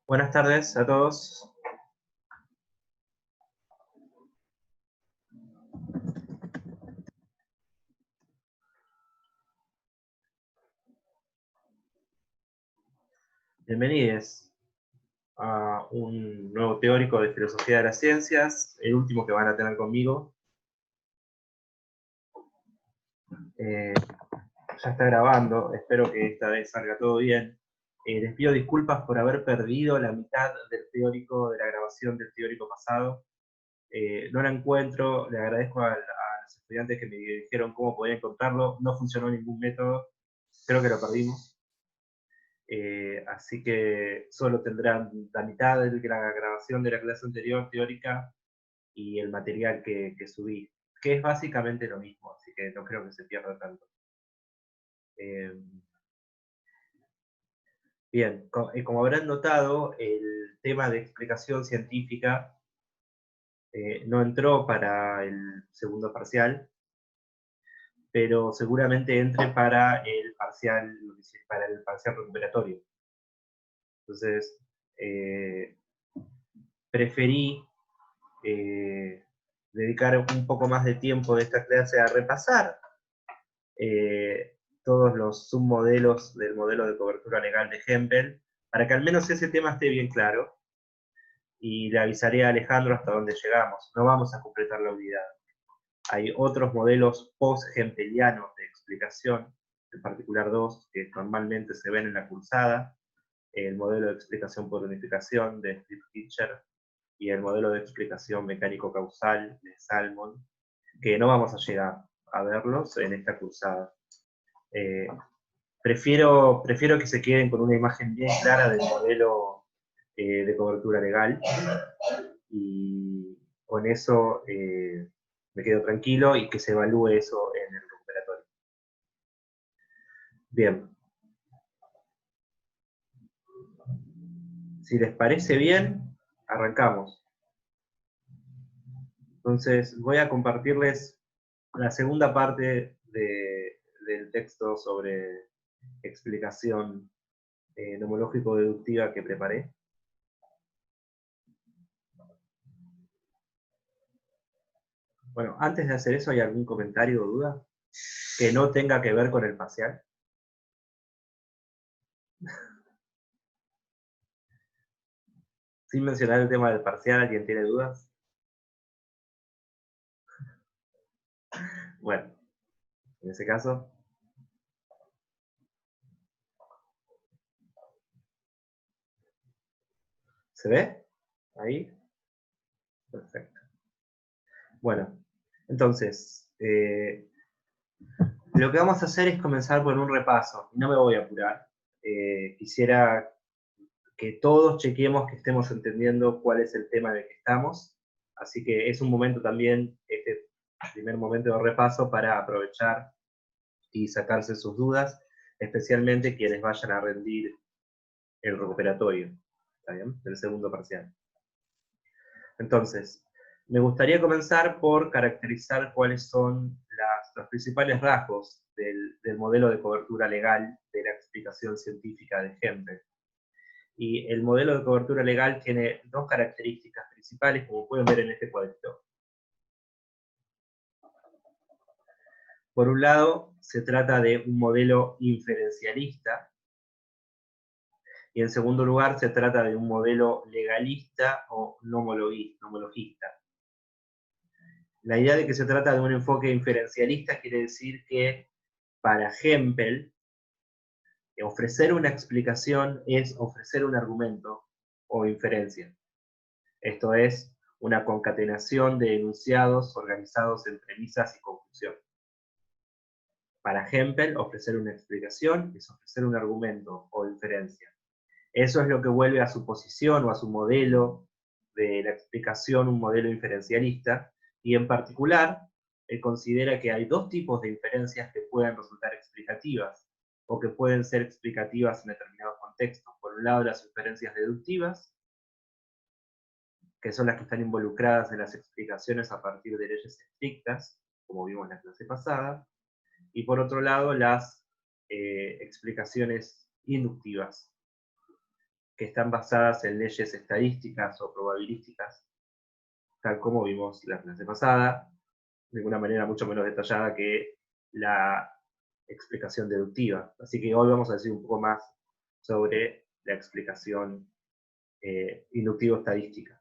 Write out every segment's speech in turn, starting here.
Buenas tardes a todos. Bienvenidos a un nuevo teórico de filosofía de las ciencias, el último que van a tener conmigo. Ya está grabando, espero que esta vez salga todo bien. Les pido disculpas por haber perdido la mitad del teórico, de la grabación del teórico pasado. No la encuentro, le agradezco a los estudiantes que me dijeron cómo podía encontrarlo. No funcionó ningún método, creo que lo perdimos. Así que solo tendrán la mitad de la grabación de la clase anterior teórica y el material que subí, que es básicamente lo mismo, así que no creo que se pierda tanto. Bien, como habrán notado, el tema de explicación científica no entró para el segundo parcial, pero seguramente entre para el parcial recuperatorio. Entonces, preferí dedicar un poco más de tiempo de esta clase a repasar todos los submodelos del modelo de cobertura legal de Hempel, para que al menos ese tema esté bien claro, y le avisaré a Alejandro hasta dónde llegamos. No vamos a completar la unidad. Hay otros modelos post-hempelianos de explicación, en particular dos, que normalmente se ven en la cursada: el modelo de explicación por unificación de Steve Hitcher y el modelo de explicación mecánico-causal de Salmon, que no vamos a llegar a verlos en esta cursada. Eh, prefiero que se queden con una imagen bien clara del modelo de cobertura legal, y con eso me quedo tranquilo y que se evalúe eso en el recuperatorio. Bien. Si les parece bien, arrancamos. Entonces voy a compartirles la segunda parte del texto sobre explicación nomológico-deductiva que preparé. Bueno, antes de hacer eso, ¿hay algún comentario o duda que no tenga que ver con el parcial? Sin mencionar el tema del parcial, ¿alguien tiene dudas? Bueno, en ese caso, ¿se ve? Ahí. Perfecto. Bueno, entonces, lo que vamos a hacer es comenzar por un repaso. No me voy a apurar. Quisiera que todos chequeemos que estemos entendiendo cuál es el tema de que estamos. Así que es un momento también, este primer momento de repaso, para aprovechar y sacarse sus dudas, especialmente quienes vayan a rendir el recuperatorio, ¿está bien?, del segundo parcial. Entonces, me gustaría comenzar por caracterizar cuáles son los principales rasgos del modelo de cobertura legal de la explicación científica de Hempel. Y el modelo de cobertura legal tiene dos características principales, como pueden ver en este cuadrito. Por un lado, se trata de un modelo inferencialista, y en segundo lugar, se trata de un modelo legalista o nomologista. La idea de que se trata de un enfoque inferencialista quiere decir que para Hempel, ofrecer una explicación es ofrecer un argumento o inferencia. Esto es una concatenación de enunciados organizados en premisas y conclusión. Para Hempel, ofrecer una explicación es ofrecer un argumento o inferencia. Eso es lo que vuelve a su posición o a su modelo de la explicación un modelo inferencialista, y en particular, él considera que hay dos tipos de inferencias que pueden resultar explicativas, o que pueden ser explicativas en determinados contextos. Por un lado, las inferencias deductivas, que son las que están involucradas en las explicaciones a partir de leyes estrictas, como vimos en la clase pasada, y por otro lado, las explicaciones inductivas, que están basadas en leyes estadísticas o probabilísticas, tal como vimos la clase pasada, de una manera mucho menos detallada que la explicación deductiva. Así que hoy vamos a decir un poco más sobre la explicación inductivo-estadística.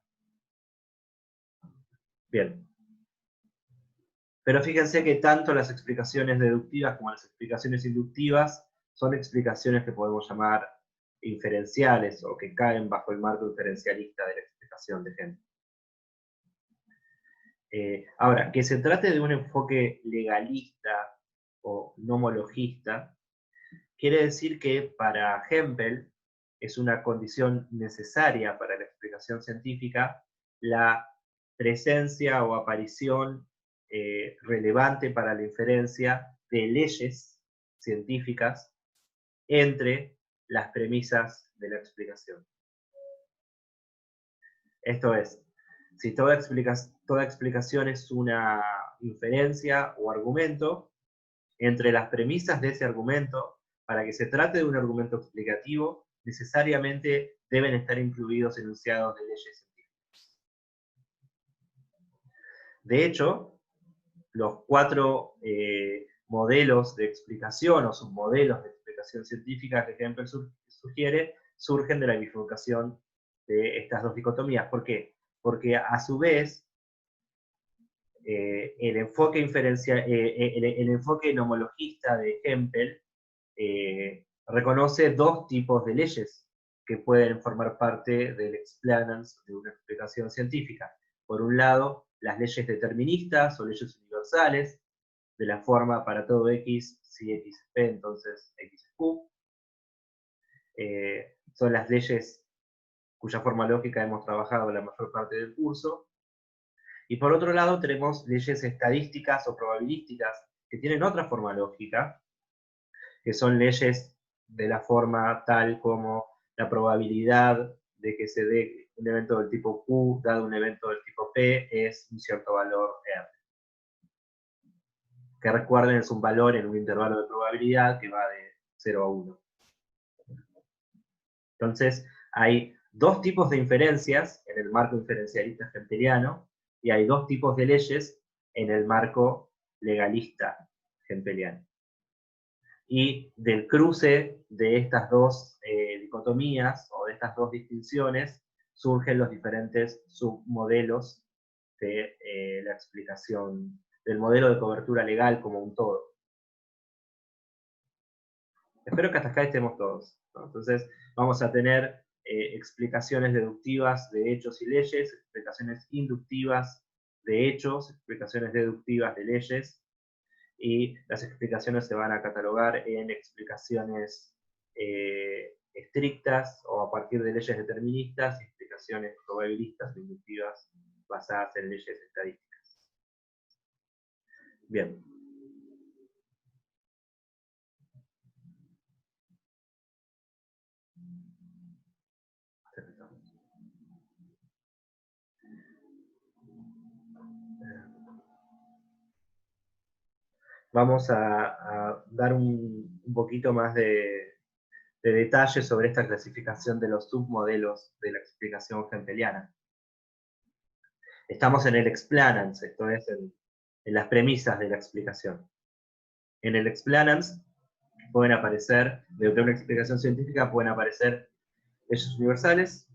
Bien. Pero fíjense que tanto las explicaciones deductivas como las explicaciones inductivas son explicaciones que podemos llamar inferenciales o que caen bajo el marco inferencialista de la explicación de Henry. Ahora, que se trate de un enfoque legalista o nomologista, quiere decir que para Hempel es una condición necesaria para la explicación científica la presencia o aparición relevante para la inferencia de leyes científicas entre las premisas de la explicación. Esto es, si toda explicación es una inferencia o argumento, entre las premisas de ese argumento, para que se trate de un argumento explicativo, necesariamente deben estar incluidos enunciados de leyes científicas. De hecho, los 4 modelos de explicación o submodelos de explicación científica que Hempel sugiere surgen de la bifurcación de estas dos dicotomías. ¿Por qué? Porque a su vez el enfoque nomologista de Hempel reconoce 2 tipos de leyes que pueden formar parte del explanans de una explicación científica. Por un lado, las leyes deterministas o leyes universales, de la forma para todo X, si X es P, entonces X es Q. Son las leyes cuya forma lógica hemos trabajado la mayor parte del curso. Y por otro lado tenemos leyes estadísticas o probabilísticas que tienen otra forma lógica, que son leyes de la forma tal como la probabilidad de que se dé un evento del tipo Q dado un evento del tipo P es un cierto valor R. Que recuerden es un valor en un intervalo de probabilidad que va de 0 a 1. Entonces hay 2 tipos de inferencias en el marco inferencialista hempeliano y hay 2 tipos de leyes en el marco legalista hempeliano. Y del cruce de estas 2 dicotomías o de estas 2 distinciones surgen los diferentes submodelos de la explicación del modelo de cobertura legal como un todo. Espero que hasta acá estemos todos, ¿no? Entonces vamos a tener explicaciones deductivas de hechos y leyes, explicaciones inductivas de hechos, explicaciones deductivas de leyes, y las explicaciones se van a catalogar en explicaciones estrictas o a partir de leyes deterministas, y explicaciones probabilistas o inductivas basadas en leyes estadísticas. Bien. Vamos a dar un poquito más de detalle sobre esta clasificación de los submodelos de la explicación hempeliana. Estamos en el explanans, esto es en las premisas de la explicación. En el explanans pueden aparecer, de una explicación científica, pueden aparecer leyes universales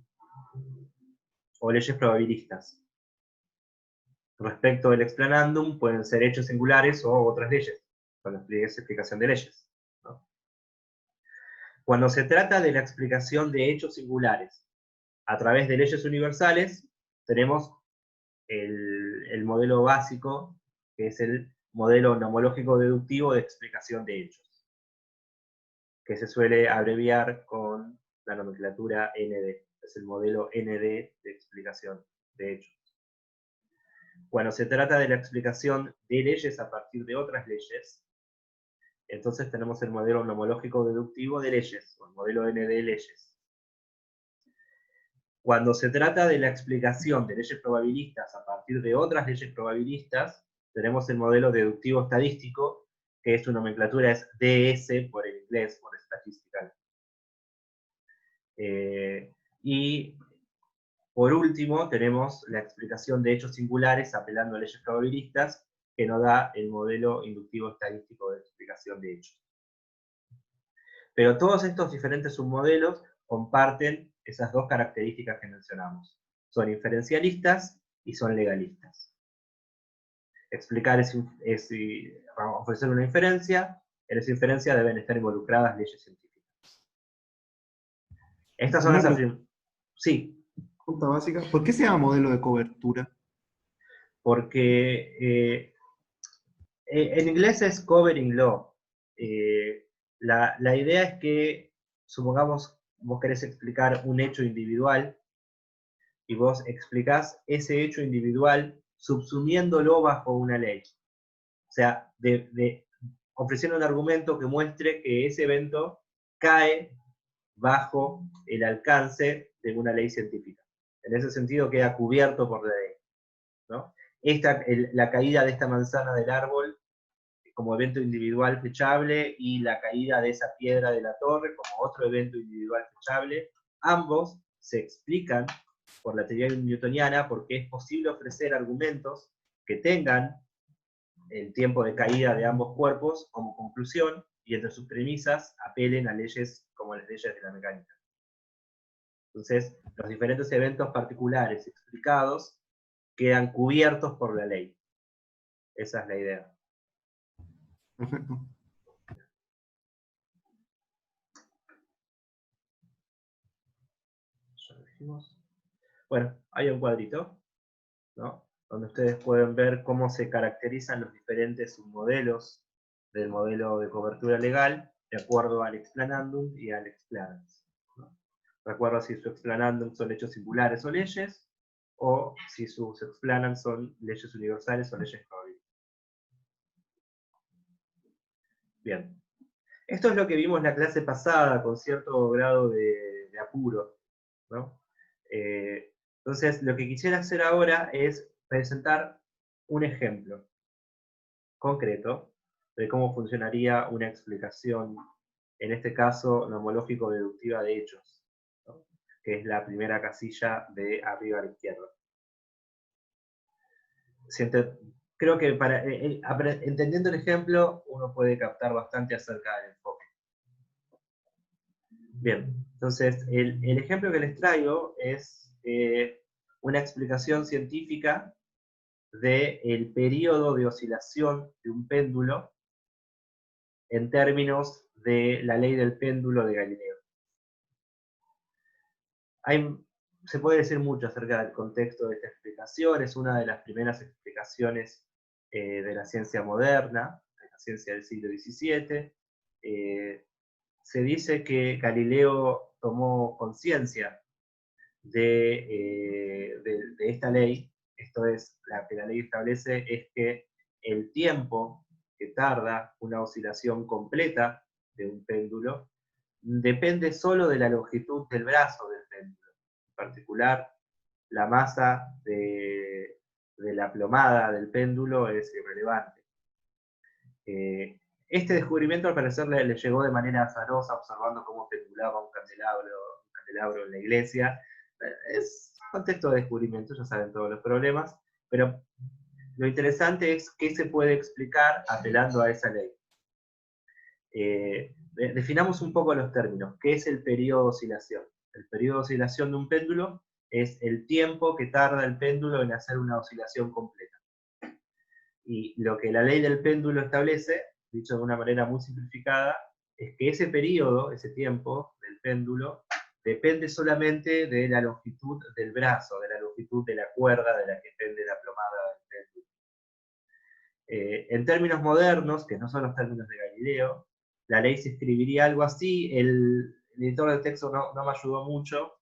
o leyes probabilistas. Respecto del explanandum, pueden ser hechos singulares o otras leyes, cuando expliques explicación de leyes, ¿no? Cuando se trata de la explicación de hechos singulares a través de leyes universales, tenemos el modelo básico, que es el modelo nomológico deductivo de explicación de hechos, que se suele abreviar con la nomenclatura ND, es el modelo ND de explicación de hechos. Cuando se trata de la explicación de leyes a partir de otras leyes, entonces tenemos el modelo nomológico deductivo de leyes, o el modelo ND de leyes. Cuando se trata de la explicación de leyes probabilistas a partir de otras leyes probabilistas, tenemos el modelo deductivo estadístico, que su nomenclatura es DS por el inglés, por statistical. Y por último tenemos la explicación de hechos singulares apelando a leyes probabilistas que nos da el modelo inductivo estadístico de explicación de hechos. Pero todos estos diferentes submodelos comparten esas dos características que mencionamos. Son inferencialistas y son legalistas. Explicar es ofrecer una inferencia, en esa inferencia deben estar involucradas leyes científicas. Estas son las afirmaciones. Sí. Pregunta básica. ¿Por qué se llama modelo de cobertura? Porque en inglés es covering law. La idea es que, supongamos, vos querés explicar un hecho individual y vos explicás ese hecho individual subsumiéndolo bajo una ley. O sea, ofreciendo un argumento que muestre que ese evento cae bajo el alcance de una ley científica. En ese sentido queda cubierto por la ley, ¿no? La caída de esta manzana del árbol como evento individual fechable y la caída de esa piedra de la torre como otro evento individual fechable, ambos se explican por la teoría newtoniana porque es posible ofrecer argumentos que tengan el tiempo de caída de ambos cuerpos como conclusión y entre sus premisas apelen a leyes como las leyes de la mecánica. Entonces, los diferentes eventos particulares explicados quedan cubiertos por la ley. Esa es la idea. Perfecto. Ya dijimos. Bueno, hay un cuadrito, ¿no? Donde ustedes pueden ver cómo se caracterizan los diferentes submodelos del modelo de cobertura legal de acuerdo al explanandum y al explanans, ¿no? Recuerda si su explanandum son hechos singulares o leyes, o si sus explanans son leyes universales o leyes probables. Bien. Esto es lo que vimos en la clase pasada con cierto grado de apuro, ¿no? Entonces, lo que quisiera hacer ahora es presentar un ejemplo concreto de cómo funcionaría una explicación, en este caso, nomológico-deductiva de hechos, ¿no? Que es la primera casilla de arriba a la izquierda. Creo que entendiendo el ejemplo, uno puede captar bastante acerca del enfoque. Bien, entonces el ejemplo que les traigo es una explicación científica del periodo de oscilación de un péndulo en términos de la ley del péndulo de Galileo. Se puede decir mucho acerca del contexto de esta explicación, es una de las primeras explicaciones de la ciencia moderna, de la ciencia del siglo XVII. Se dice que Galileo tomó conciencia de esta ley. Esto es, la que la ley establece es que el tiempo que tarda una oscilación completa de un péndulo depende solo de la longitud del brazo del péndulo. En particular, la masa de la plomada del péndulo es irrelevante. Este descubrimiento al parecer le llegó de manera azarosa observando cómo pendulaba un candelabro en la iglesia. Es contexto de descubrimiento, ya saben todos los problemas, pero lo interesante es qué se puede explicar apelando a esa ley. Definamos un poco los términos. ¿Qué es el periodo de oscilación? El periodo de oscilación de un péndulo es el tiempo que tarda el péndulo en hacer una oscilación completa. Y lo que la ley del péndulo establece, dicho de una manera muy simplificada, es que ese periodo, ese tiempo del péndulo, depende solamente de la longitud del brazo, de la longitud de la cuerda de la que pende la plomada del péndulo. En términos modernos, que no son los términos de Galileo, la ley se escribiría algo así. El editor de texto no me ayudó mucho,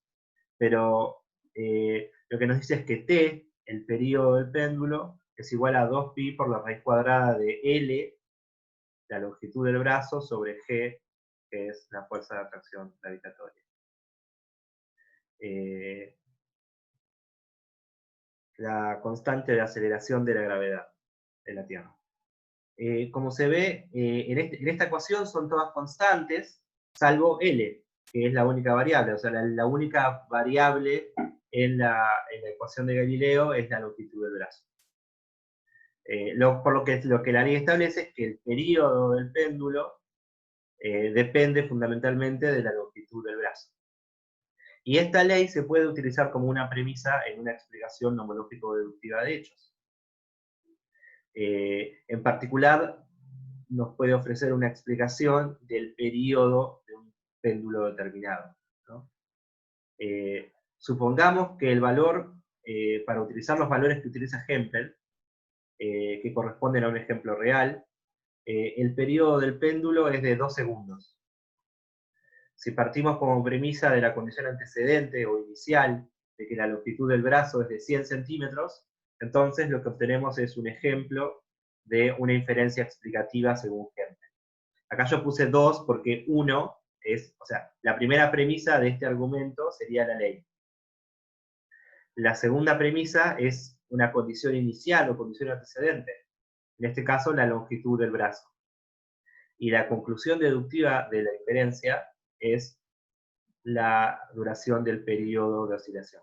pero lo que nos dice es que t, el periodo del péndulo, es igual a 2pi por la raíz cuadrada de L, la longitud del brazo, sobre G, que es la fuerza de atracción gravitatoria. La constante de aceleración de la gravedad en la Tierra. Como se ve, en esta ecuación son todas constantes, salvo L. que es la única variable, o sea, la única variable en la ecuación de Galileo es la longitud del brazo. Por lo que la ley establece es que el período del péndulo depende fundamentalmente de la longitud del brazo. Y esta ley se puede utilizar como una premisa en una explicación nomológico-deductiva de hechos. En particular, nos puede ofrecer una explicación del período de un péndulo determinado, ¿no? Supongamos que el valor, para utilizar los valores que utiliza Hempel, que corresponden a un ejemplo real, el periodo del péndulo es de 2 segundos. Si partimos como premisa de la condición antecedente o inicial, de que la longitud del brazo es de 100 centímetros, entonces lo que obtenemos es un ejemplo de una inferencia explicativa según Hempel. Acá yo puse 2 porque 1 es, o sea, la primera premisa de este argumento sería la ley. La segunda premisa es una condición inicial o condición antecedente, en este caso la longitud del brazo. Y la conclusión deductiva de la inferencia es la duración del periodo de oscilación.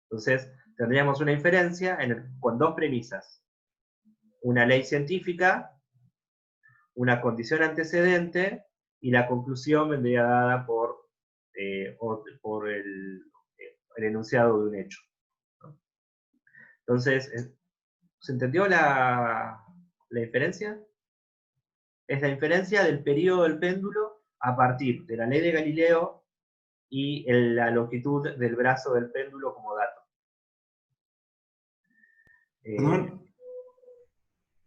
Entonces, tendríamos una inferencia con dos premisas. Una ley científica, una condición antecedente, y la conclusión vendría dada por el enunciado de un hecho, ¿no? Entonces, ¿se entendió la inferencia? Es la inferencia del periodo del péndulo a partir de la ley de Galileo y la longitud del brazo del péndulo como dato. Perdón.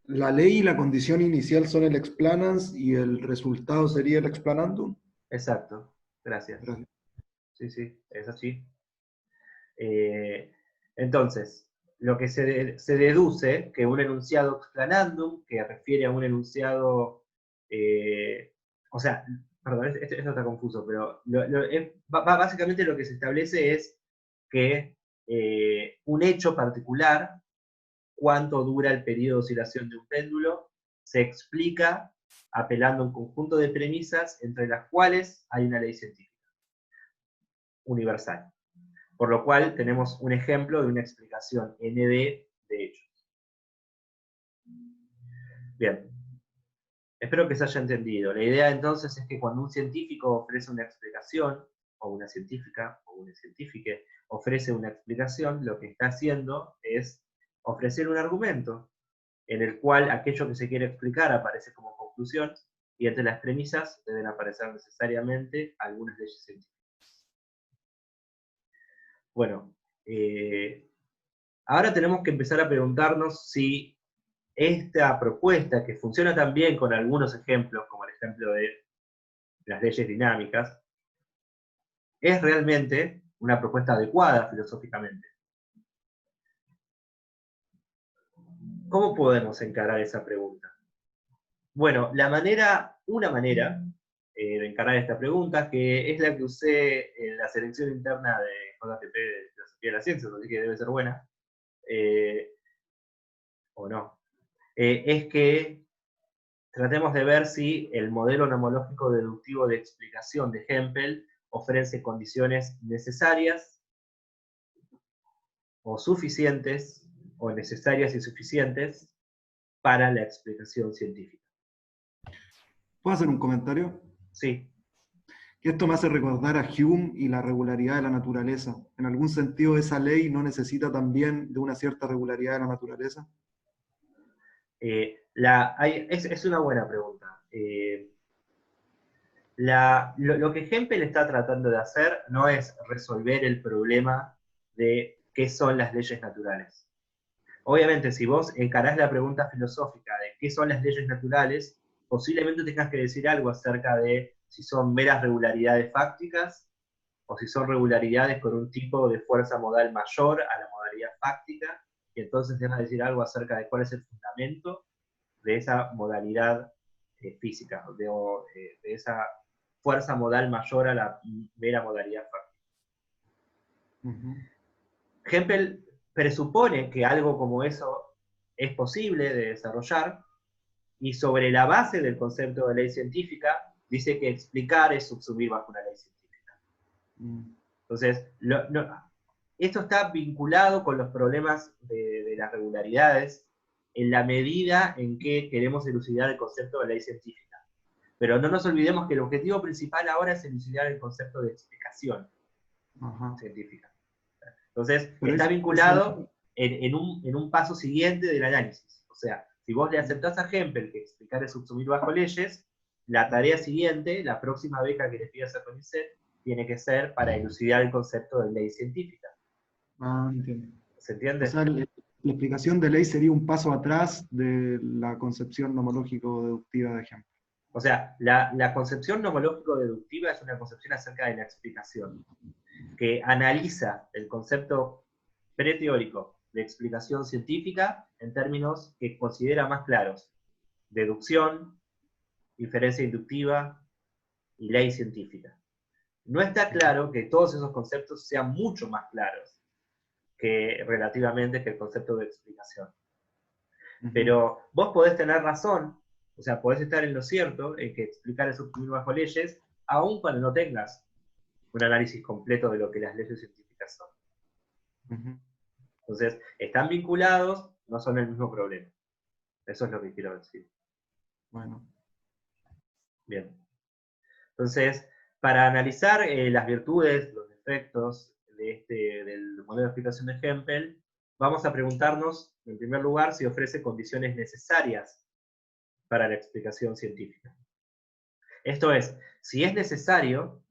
La ley y la condición inicial son el explanans y el resultado sería el explanandum. Exacto, gracias. Gracias. Sí, es así. Entonces, lo que se deduce que un enunciado explanandum, que refiere a un enunciado, o sea, perdón, esto está confuso, pero básicamente lo que se establece es que un hecho particular, cuánto dura el periodo de oscilación de un péndulo, se explica apelando a un conjunto de premisas entre las cuales hay una ley científica universal. Por lo cual tenemos un ejemplo de una explicación ND de hechos. Bien, espero que se haya entendido. La idea entonces es que cuando un científico ofrece una explicación, o una científica, o una científica ofrece una explicación, lo que está haciendo es ofrecer un argumento en el cual aquello que se quiere explicar aparece como conclusión, y entre las premisas deben aparecer necesariamente algunas leyes científicas. Bueno, ahora tenemos que empezar a preguntarnos si esta propuesta, que funciona también con algunos ejemplos, como el ejemplo de las leyes dinámicas, es realmente una propuesta adecuada filosóficamente. ¿Cómo podemos encarar esa pregunta? Bueno, una manera de encarar esta pregunta, que es la que usé en la selección interna de JTP de Filosofía de la Ciencia, así que debe ser buena, o no, es que tratemos de ver si el modelo nomológico deductivo de explicación de Hempel ofrece condiciones necesarias o suficientes, o necesarias y suficientes, para la explicación científica. ¿Puedo hacer un comentario? Sí. Que esto me hace recordar a Hume y la regularidad de la naturaleza. ¿En algún sentido esa ley no necesita también de una cierta regularidad de la naturaleza? Es una buena pregunta. Lo que Hempel está tratando de hacer no es resolver el problema de qué son las leyes naturales. Obviamente, si vos encarás la pregunta filosófica de qué son las leyes naturales, posiblemente tengas que decir algo acerca de si son meras regularidades fácticas o si son regularidades con un tipo de fuerza modal mayor a la modalidad fáctica, y entonces tengas que decir algo acerca de cuál es el fundamento de esa modalidad física, de esa fuerza modal mayor a la mera modalidad fáctica. Hempel presupone que algo como eso es posible de desarrollar, y sobre la base del concepto de ley científica dice que explicar es subsumir bajo una ley científica. Entonces, esto está vinculado con los problemas de las regularidades en la medida en que queremos elucidar el concepto de ley científica. Pero no nos olvidemos que el objetivo principal ahora es elucidar el concepto de explicación científica. Entonces, pero está vinculado en un paso siguiente del análisis. O sea, si vos le aceptás a Hempel que explicar es subsumir bajo leyes, la tarea siguiente, la próxima beca que le pidas a CONICET, tiene que ser para elucidar el concepto de ley científica. Entiendo. ¿Se entiende? O sea, la explicación de ley sería un paso atrás de la concepción nomológico-deductiva de Hempel. O sea, la concepción nomológico-deductiva es una concepción acerca de la explicación, que analiza el concepto preteórico de explicación científica en términos que considera más claros: deducción, inferencia inductiva y ley científica. No está claro que todos esos conceptos sean mucho más claros relativamente que el concepto de explicación. Pero vos podés tener razón, o sea, podés estar en lo cierto, en que explicar es subsumir bajo leyes, aun cuando no tengas un análisis completo de lo que las leyes científicas son. Entonces, están vinculados, no son el mismo problema. Eso es lo que quiero decir. Bueno. Bien. Entonces, para analizar las virtudes, los defectos del modelo de explicación de Hempel, vamos a preguntarnos, en primer lugar, si ofrece condiciones necesarias para la explicación científica. Esto es, si es necesario,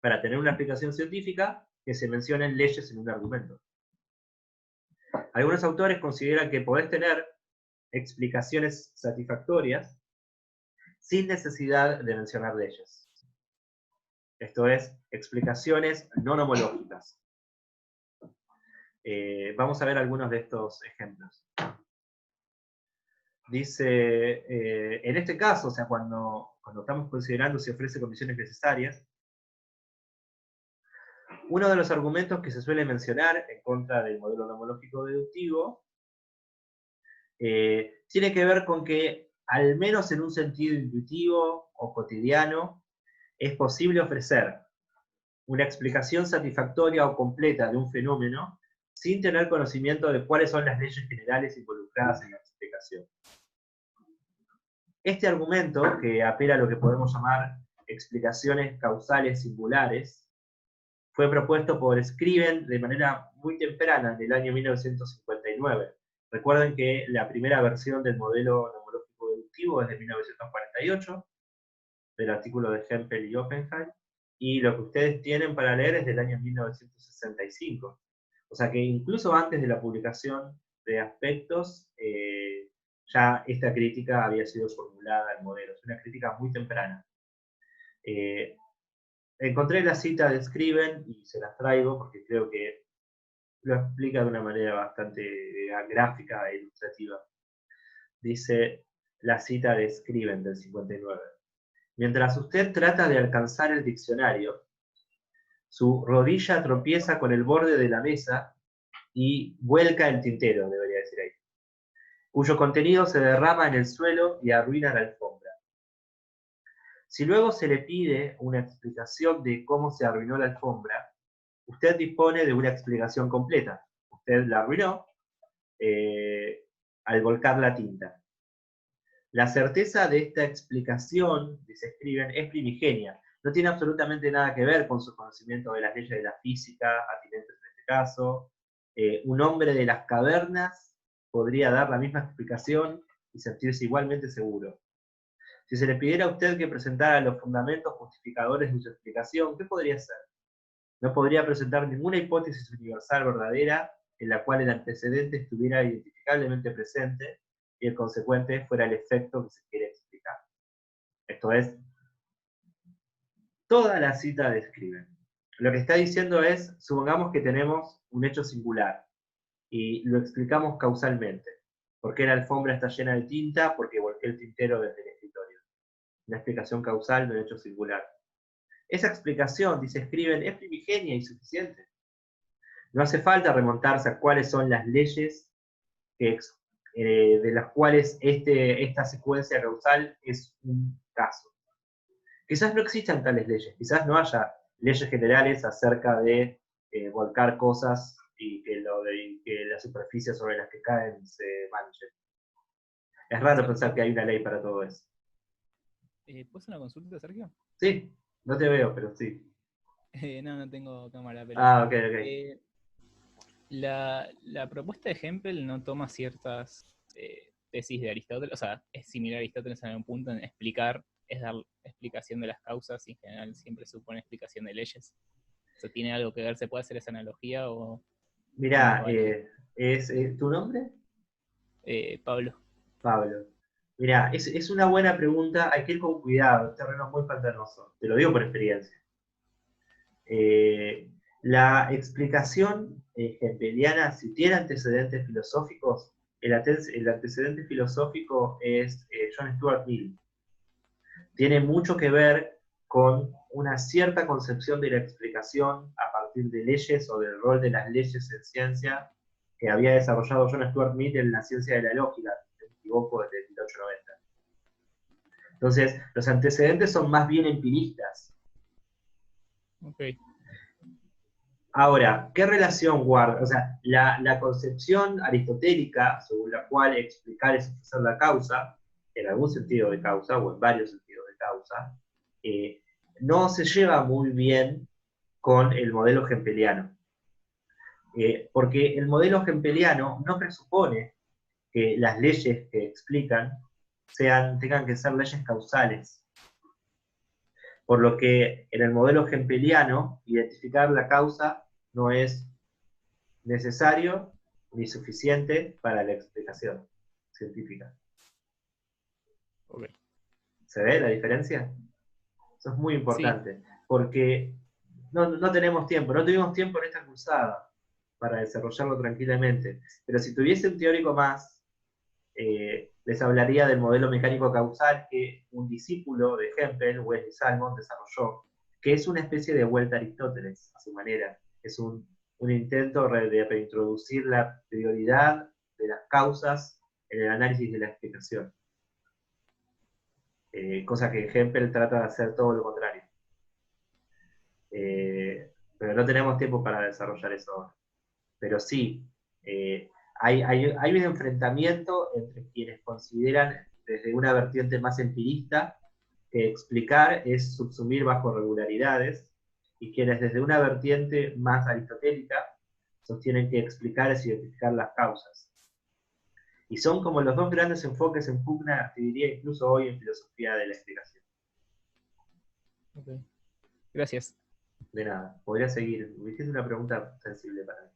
para tener una explicación científica, que se mencionen leyes en un argumento. Algunos autores consideran que podés tener explicaciones satisfactorias sin necesidad de mencionar leyes. Esto es, explicaciones no nomológicas. Vamos a ver algunos de estos ejemplos. Dice, en este caso, o sea, cuando estamos considerando si ofrece condiciones necesarias, uno de los argumentos que se suele mencionar en contra del modelo nomológico deductivo tiene que ver con que, al menos en un sentido intuitivo o cotidiano, es posible ofrecer una explicación satisfactoria o completa de un fenómeno sin tener conocimiento de cuáles son las leyes generales involucradas en la explicación. Este argumento, que apela a lo que podemos llamar explicaciones causales singulares, fue propuesto por Scriven de manera muy temprana, en el año 1959. Recuerden que la primera versión del modelo nomológico deductivo es de 1948, del artículo de Hempel y Oppenheim, y lo que ustedes tienen para leer es del año 1965. O sea que incluso antes de la publicación de Aspectos, ya esta crítica había sido formulada al modelo. Es una crítica muy temprana. Encontré la cita de Scriven y se las traigo porque creo que lo explica de una manera bastante gráfica e ilustrativa. Dice la cita de Scriven del 59. Mientras usted trata de alcanzar el diccionario, su rodilla tropieza con el borde de la mesa y vuelca el tintero, debería decir ahí, cuyo contenido se derrama en el suelo y arruina la alfombra. Si luego se le pide una explicación de cómo se arruinó la alfombra, usted dispone de una explicación completa. Usted la arruinó al volcar la tinta. La certeza de esta explicación, dice Scriven, es primigenia. No tiene absolutamente nada que ver con su conocimiento de las leyes de la física, atinentes en este caso. Un hombre de las cavernas podría dar la misma explicación y sentirse igualmente seguro. Si se le pidiera a usted que presentara los fundamentos justificadores de su explicación, ¿qué podría hacer? No podría presentar ninguna hipótesis universal verdadera en la cual el antecedente estuviera identificablemente presente y el consecuente fuera el efecto que se quiere explicar. Esto es, toda la cita de Scriven. Lo que está diciendo es, supongamos que tenemos un hecho singular y lo explicamos causalmente. ¿Por qué la alfombra está llena de tinta? Porque volqué el tintero desde el escritorio. Una explicación causal de un hecho singular. Esa explicación, dice Scriven, es primigenia y suficiente. No hace falta remontarse a cuáles son las leyes de las cuales esta secuencia causal es un caso. quizás no existan tales leyes, quizás no haya leyes generales acerca de volcar cosas y que la superficie sobre las que caen se manche. Es raro pensar que hay una ley para todo eso. ¿Puedo hacer una consulta, Sergio? Sí, no te veo, pero sí. No tengo cámara, pero... Ok. La propuesta de Hempel no toma ciertas tesis de Aristóteles, o sea, es similar a Aristóteles en algún punto en explicar, es dar explicación de las causas, y en general siempre supone explicación de leyes. O sea, ¿tiene algo que ver? ¿Se puede hacer esa analogía o Mirá, no es ¿es tu nombre? Pablo? Pablo. Mirá, es una buena pregunta, hay que ir con cuidado, el terreno es muy pantanoso, te lo digo por experiencia. La explicación hempeliana, si tiene antecedentes filosóficos, el antecedente filosófico es John Stuart Mill. Tiene mucho que ver con una cierta concepción de la explicación a partir de leyes o del rol de las leyes en ciencia que había desarrollado John Stuart Mill en la ciencia de la lógica, si no me equivoco, desde 1890. Entonces, los antecedentes son más bien empiristas. Ok. Ahora, ¿qué relación guarda? O sea, la concepción aristotélica, según la cual explicar es ofrecer la causa, en algún sentido de causa, o en varios sentidos de causa, no se lleva muy bien con el modelo hempeliano. Porque el modelo hempeliano no presupone que las leyes que explican tengan que ser leyes causales. Por lo que en el modelo hempeliano, identificar la causa no es necesario ni suficiente para la explicación científica. Okay. ¿Se ve la diferencia? Eso es muy importante, sí. Porque no tenemos tiempo, no tuvimos tiempo en esta cursada para desarrollarlo tranquilamente, pero si tuviese un teórico más, les hablaría del modelo mecánico causal que un discípulo de Hempel, Wesley Salmon, desarrolló, que es una especie de vuelta a Aristóteles, a su manera. Es un intento de reintroducir la prioridad de las causas en el análisis de la explicación. Cosa que Hempel trata de hacer todo lo contrario. Pero no tenemos tiempo para desarrollar eso ahora. Pero sí, hay un enfrentamiento entre quienes consideran desde una vertiente más empirista que explicar es subsumir bajo regularidades, y quienes desde una vertiente más aristotélica sostienen que explicar es identificar las causas. Y son como los dos grandes enfoques en pugna, te diría incluso hoy en filosofía de la explicación. Okay. Gracias. De nada, podría seguir. Me hiciste una pregunta sensible para mí.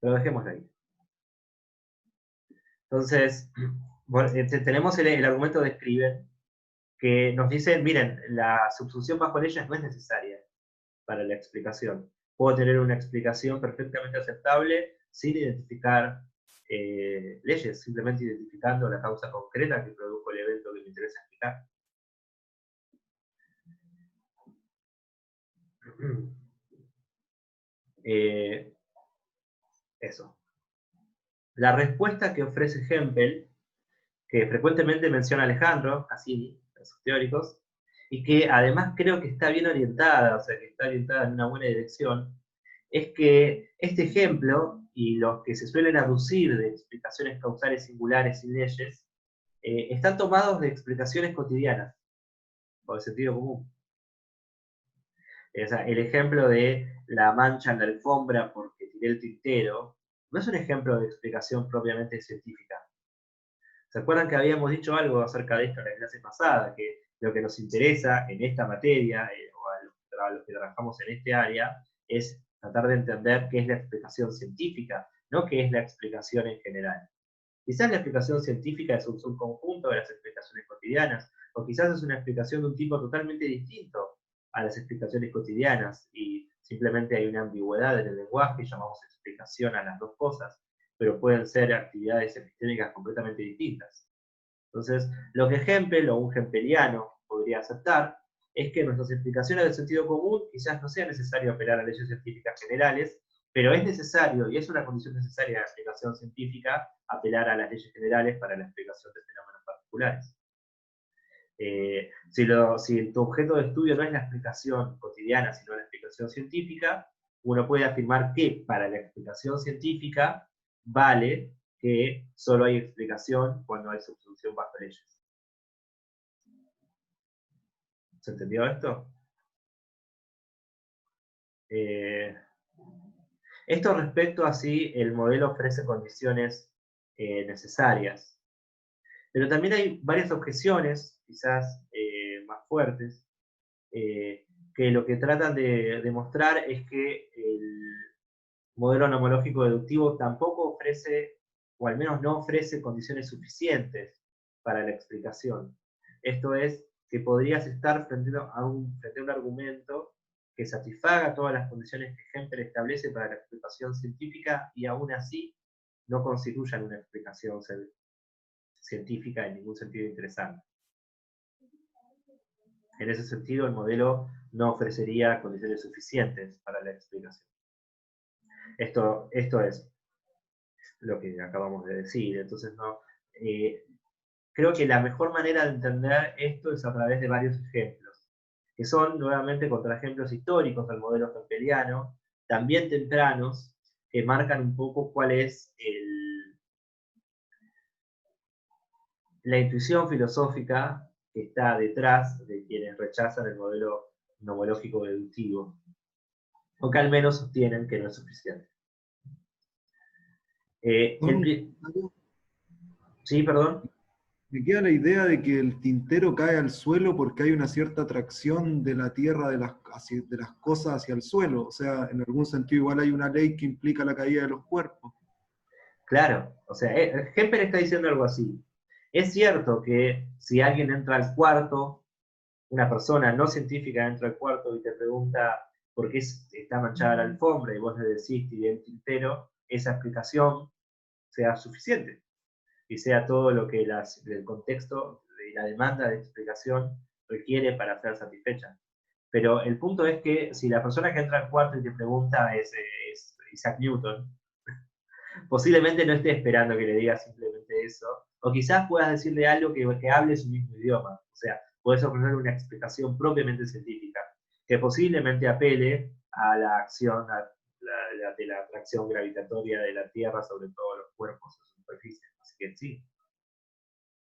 Pero dejémoslo ahí. Entonces, bueno, tenemos el argumento de Scriven, que nos dice, miren, la subsunción bajo leyes no es necesaria para la explicación. Puedo tener una explicación perfectamente aceptable sin identificar leyes, simplemente identificando la causa concreta que produjo el evento que me interesa explicar. Eso. La respuesta que ofrece Hempel, que frecuentemente menciona Alejandro Cassini, en sus teóricos, y que además creo que está bien orientada, o sea, que está orientada en una buena dirección, es que este ejemplo, y los que se suelen aducir de explicaciones causales singulares sin leyes, están tomados de explicaciones cotidianas, o de sentido común. O sea, el ejemplo de la mancha en la alfombra porque tiré el tintero, no es un ejemplo de explicación propiamente científica. ¿Se acuerdan que habíamos dicho algo acerca de esto en la clase pasada? Que lo que nos interesa en esta materia, o a los que trabajamos en este área, es tratar de entender qué es la explicación científica, no qué es la explicación en general. Quizás la explicación científica es un subconjunto de las explicaciones cotidianas, o quizás es una explicación de un tipo totalmente distinto a las explicaciones cotidianas, y simplemente hay una ambigüedad en el lenguaje y llamamos explicación a las dos cosas, pero pueden ser actividades epistémicas completamente distintas. Entonces, lo que Hempel o un hempeliano podría aceptar es que nuestras explicaciones del sentido común quizás no sea necesario apelar a leyes científicas generales, pero es necesario, y es una condición necesaria de la explicación científica, apelar a las leyes generales para la explicación de fenómenos particulares. Si tu objeto de estudio no es la explicación cotidiana, sino la explicación científica, uno puede afirmar que para la explicación científica vale que solo hay explicación cuando hay subsunción bajo leyes. ¿Se entendió esto? Esto respecto a si el modelo ofrece condiciones necesarias. Pero también hay varias objeciones, quizás más fuertes, que lo que tratan de demostrar es que el modelo nomológico deductivo tampoco ofrece, o al menos no ofrece condiciones suficientes para la explicación. Esto es, que podrías estar frente a un argumento que satisfaga todas las condiciones que Hempel establece para la explicación científica y aún así no constituyan una explicación científica en ningún sentido interesante. En ese sentido, el modelo no ofrecería condiciones suficientes para la explicación. Esto es lo que acabamos de decir. Entonces, creo que la mejor manera de entender esto es a través de varios ejemplos, que son nuevamente contraejemplos históricos del modelo hempeliano, también tempranos, que marcan un poco cuál es la intuición filosófica que está detrás de quienes rechazan el modelo nomológico deductivo, o que al menos sostienen que no es suficiente. Sí, perdón. Me queda la idea de que el tintero cae al suelo porque hay una cierta atracción de la Tierra, de las cosas hacia el suelo. O sea, en algún sentido igual hay una ley que implica la caída de los cuerpos. Claro, o sea, Hempel está diciendo algo así. Es cierto que si alguien entra al cuarto, una persona no científica entra al cuarto y te pregunta por qué está manchada la alfombra y vos le decís que el tintero, esa explicación sea suficiente y sea todo lo que el contexto y la demanda de explicación requiere para ser satisfecha. Pero el punto es que si la persona que entra al cuarto y te pregunta es Isaac Newton, posiblemente no esté esperando que le digas simplemente eso, o quizás puedas decirle algo que hable su mismo idioma. O sea, puedes ofrecer una explicación propiamente científica, que posiblemente apele a la acción de la atracción gravitatoria de la Tierra sobre todos los cuerpos o superficies. Así que sí,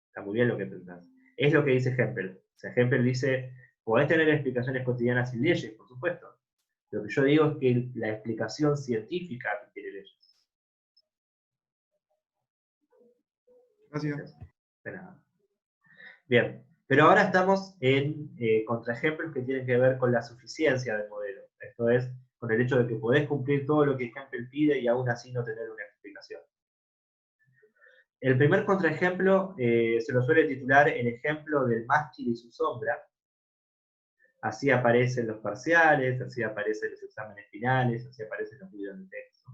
está muy bien lo que pensás. Es lo que dice Hempel. O sea, Hempel dice, podés tener explicaciones cotidianas sin leyes, por supuesto. Lo que yo digo es que la explicación científica requiere leyes. Gracias. De nada. Bien, pero ahora estamos en contraejemplos que tienen que ver con la suficiencia del modelo. Esto es, con el hecho de que podés cumplir todo lo que Hempel pide y aún así no tener una explicación. El primer contraejemplo se lo suele titular el ejemplo del mástil y su sombra. Así aparecen los parciales, así aparecen los exámenes finales, así aparecen los videos de texto.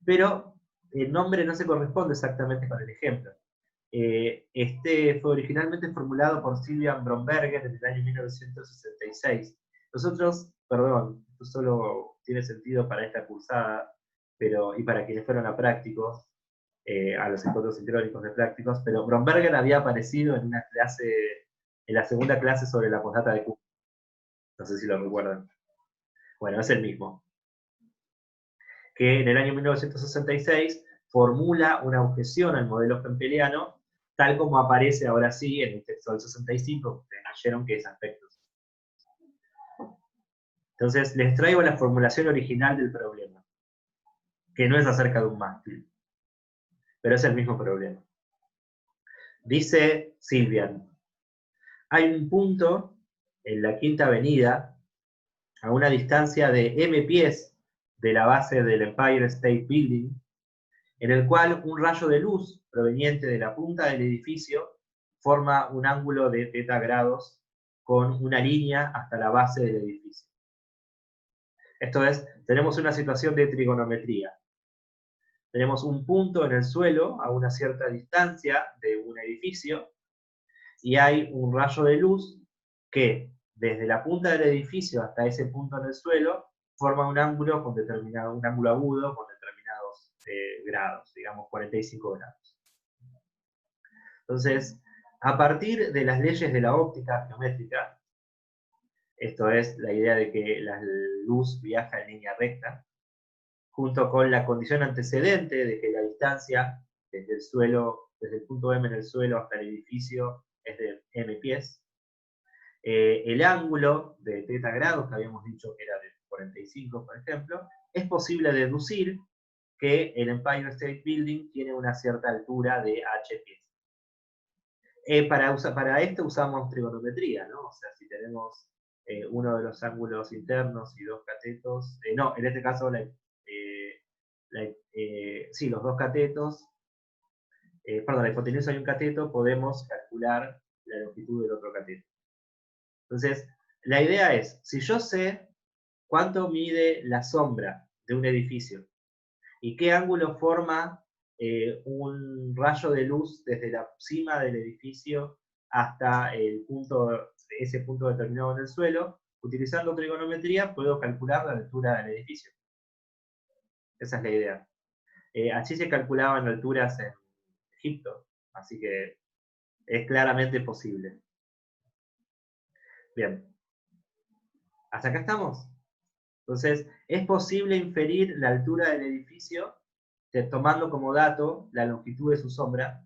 Pero el nombre no se corresponde exactamente con el ejemplo. Este fue originalmente formulado por Sylvian Bromberger en el año 1966. Nosotros, perdón, esto solo tiene sentido para esta cursada, y para quienes fueron a prácticos, a los encuentros sincrónicos de prácticos, pero Bromberger había aparecido en una clase, en la segunda clase sobre la postdata de Q. No sé si lo recuerdan. Bueno, es el mismo. Que en el año 1966 formula una objeción al modelo hempeliano, tal como aparece ahora sí en el texto del 65, que leyeron que es aspectos. Entonces, les traigo la formulación original del problema, que no es acerca de un mástil, pero es el mismo problema. Dice Sylvian, hay un punto en la Quinta Avenida, a una distancia de m pies de la base del Empire State Building, en el cual un rayo de luz proveniente de la punta del edificio forma un ángulo de θ grados con una línea hasta la base del edificio. Esto es, tenemos una situación de trigonometría. Tenemos un punto en el suelo a una cierta distancia de un edificio y hay un rayo de luz que desde la punta del edificio hasta ese punto en el suelo forma un ángulo con un ángulo agudo con determinados grados, digamos 45 grados. Entonces, A partir de las leyes de la óptica geométrica, esto es la idea de que la luz viaja en línea recta, junto con la condición antecedente de que la distancia desde el suelo, desde el punto M en el suelo hasta el edificio es de m pies, el ángulo de θ grados, que habíamos dicho que era de 45, por ejemplo, es posible deducir que el Empire State Building tiene una cierta altura de h pies. Para esto usamos trigonometría, ¿no? O sea, si tenemos uno de los ángulos internos y dos catetos, no, en este caso, sí, los dos catetos, perdón, la hipotenusa y un cateto, podemos calcular la longitud del otro cateto. Entonces, la idea es, si yo sé cuánto mide la sombra de un edificio y qué ángulo forma un rayo de luz desde la cima del edificio hasta ese punto determinado en el suelo, utilizando trigonometría puedo calcular la altura del edificio. Esa es la idea. Así se calculaban alturas en Egipto, así que es claramente posible. Bien. ¿Hasta acá estamos? Entonces, es posible inferir la altura del edificio tomando como dato la longitud de su sombra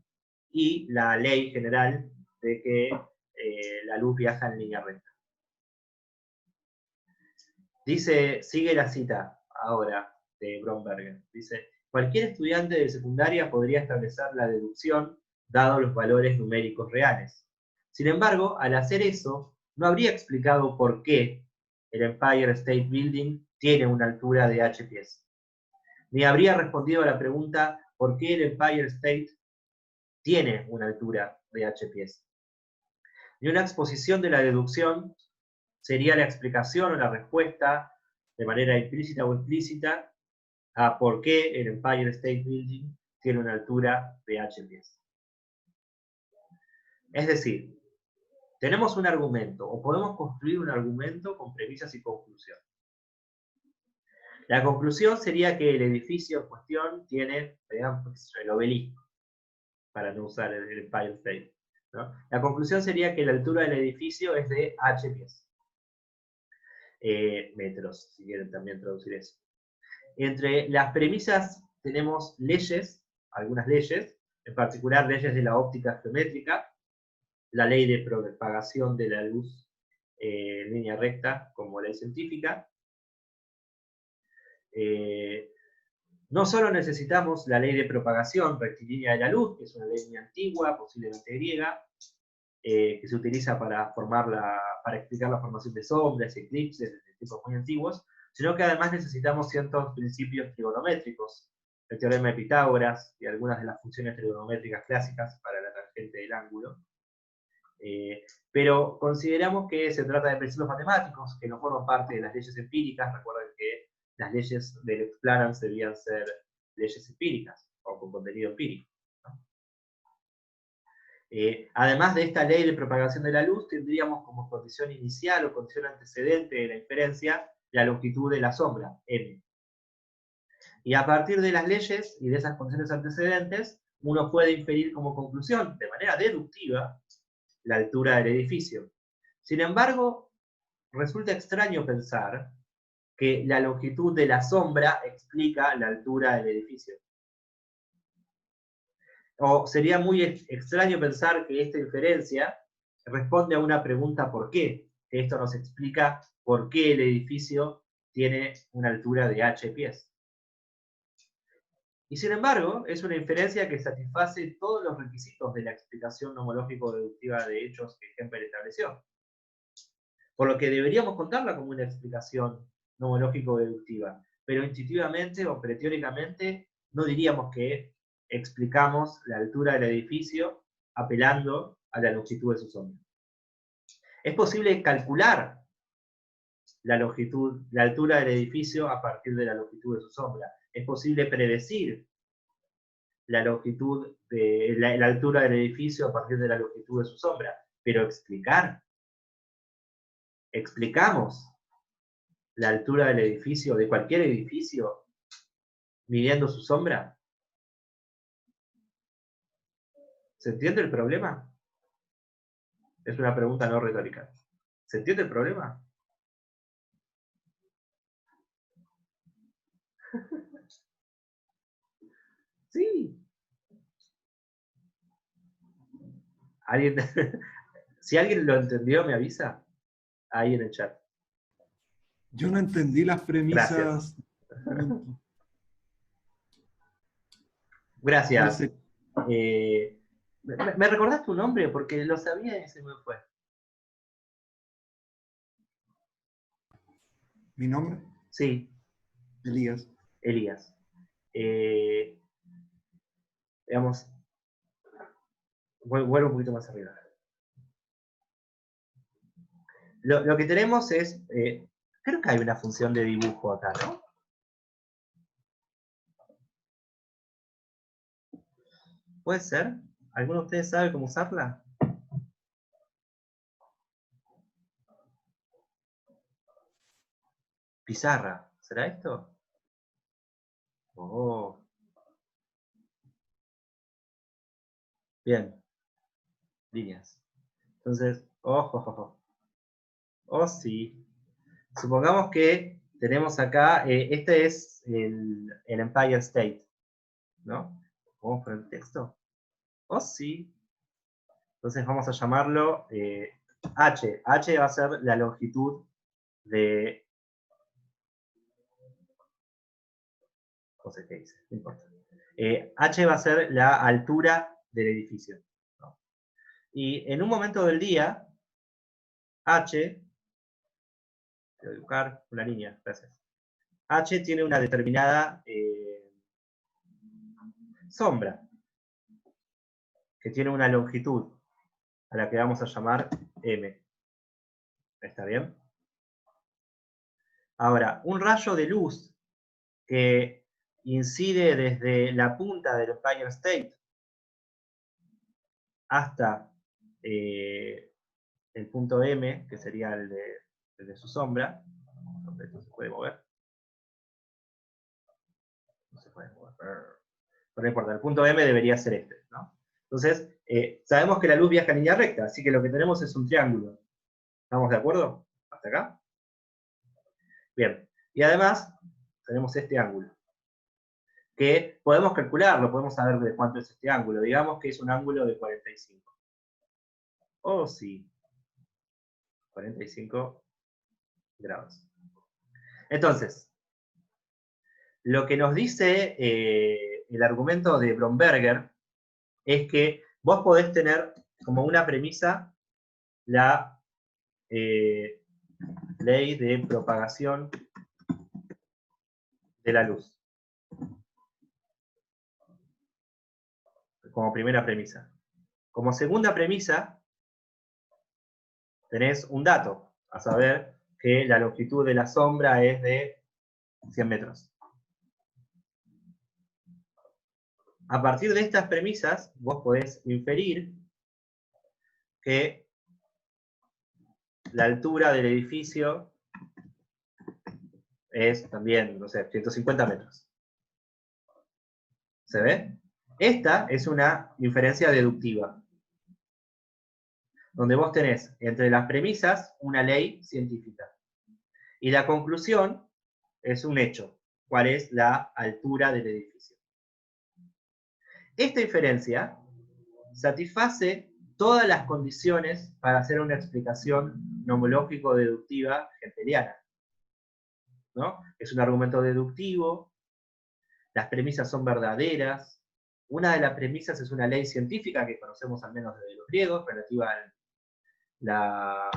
y la ley general de que la luz viaja en línea recta. Sigue la cita ahora de Bromberger. Dice, cualquier estudiante de secundaria podría establecer la deducción dado los valores numéricos reales. Sin embargo, al hacer eso, no habría explicado por qué el Empire State Building tiene una altura de h pies. Ni habría respondido a la pregunta por qué el Empire State tiene una altura de h pies. Ni una exposición de la deducción sería la explicación o la respuesta, de manera implícita o explícita, a por qué el Empire State Building tiene una altura de h pies. Es decir, tenemos un argumento, o podemos construir un argumento con premisas y conclusión. La conclusión sería que el edificio en cuestión tiene, digamos, el obelisco, para no usar el Empire State, ¿no? La conclusión sería que la altura del edificio es de h pies. Metros, si quieren también traducir eso. Entre las premisas tenemos leyes, algunas leyes, en particular leyes de la óptica geométrica, la ley de propagación de la luz en línea recta como ley científica. No solo necesitamos la ley de propagación rectilínea de la luz, que es una ley muy antigua, posiblemente griega, que se utiliza para explicar la formación de sombras, eclipses, de tipos muy antiguos, sino que además necesitamos ciertos principios trigonométricos, el teorema de Pitágoras y algunas de las funciones trigonométricas clásicas para la tangente del ángulo. Pero consideramos que se trata de principios matemáticos que no forman parte de las leyes empíricas. Recuerden que las leyes del explanans debían ser leyes empíricas o con contenido empírico, ¿no? Además de esta ley de propagación de la luz, tendríamos como condición inicial o condición antecedente de la inferencia la longitud de la sombra, m. Y a partir de las leyes y de esas condiciones antecedentes, uno puede inferir como conclusión, de manera deductiva, la altura del edificio. Sin embargo, resulta extraño pensar que la longitud de la sombra explica la altura del edificio. O sería muy extraño pensar que esta inferencia responde a una pregunta ¿por qué? Que esto nos explica por qué el edificio tiene una altura de h pies. Y sin embargo, es una inferencia que satisface todos los requisitos de la explicación nomológico-deductiva de hechos que Hempel estableció. Por lo que deberíamos contarla como una explicación nomológico-deductiva, pero intuitivamente o preteóricamente no diríamos que explicamos la altura del edificio apelando a la longitud de su sombra. Es posible calcular la altura del edificio a partir de la longitud de su sombra. Es posible predecir la altura del edificio a partir de la longitud de su sombra, pero explicamos la altura del edificio, de cualquier edificio, midiendo su sombra. ¿Se entiende el problema? Es una pregunta no retórica. ¿Se entiende el problema? Sí. ¿Alguien? Si alguien lo entendió, me avisa. Ahí en el chat. Yo no entendí las premisas. ¿Cuál Gracias. sería ¿Me recordás tu nombre? Porque lo sabía y se me fue. mi nombre? Sí, Elías. Elías. Digamos, vuelvo un poquito más arriba. Lo que tenemos es, creo que hay una función de dibujo acá, ¿no? ¿Puede ser? ¿Alguno de ustedes sabe cómo usarla? Pizarra, ¿será esto? Oh. Bien. Líneas. Entonces, ojo. Oh, sí. Supongamos que tenemos acá, este es el Empire State, ¿no? ¿Podemos poner el texto? Oh, sí. Entonces vamos a llamarlo H. H va a ser la longitud de... No sé qué dice, no importa. H va a ser la altura del edificio, ¿no? Y en un momento del día, H, voy a dibujar una línea, gracias. H tiene una determinada sombra, que tiene una longitud, a la que vamos a llamar M. ¿Está bien? Ahora, un rayo de luz que incide desde la punta del Empire State hasta el punto M, que sería el de su sombra, donde esto se puede mover. No se puede mover. Pero no importa, el punto M debería ser este, ¿no? Entonces, sabemos que la luz viaja en línea recta, así que lo que tenemos es un triángulo. ¿Estamos de acuerdo? ¿Hasta acá? Bien. Y además, tenemos este ángulo, que podemos calcularlo, podemos saber de cuánto es este ángulo. Digamos que es un ángulo de 45. Oh, sí. 45 grados. Entonces, lo que nos dice el argumento de Bromberger es que vos podés tener como una premisa la ley de propagación de la luz. Como primera premisa. Como segunda premisa, tenés un dato, a saber que la longitud de la sombra es de 100 metros. A partir de estas premisas, vos podés inferir que la altura del edificio es también, no sé, 150 metros. ¿Se ve? Esta es una inferencia deductiva, donde vos tenés entre las premisas una ley científica. Y la conclusión es un hecho. ¿Cuál es la altura del edificio? Esta inferencia satisface todas las condiciones para hacer una explicación nomológico-deductiva hegeliana, ¿no? Es un argumento deductivo, las premisas son verdaderas, una de las premisas es una ley científica que conocemos al menos desde los griegos, relativa a la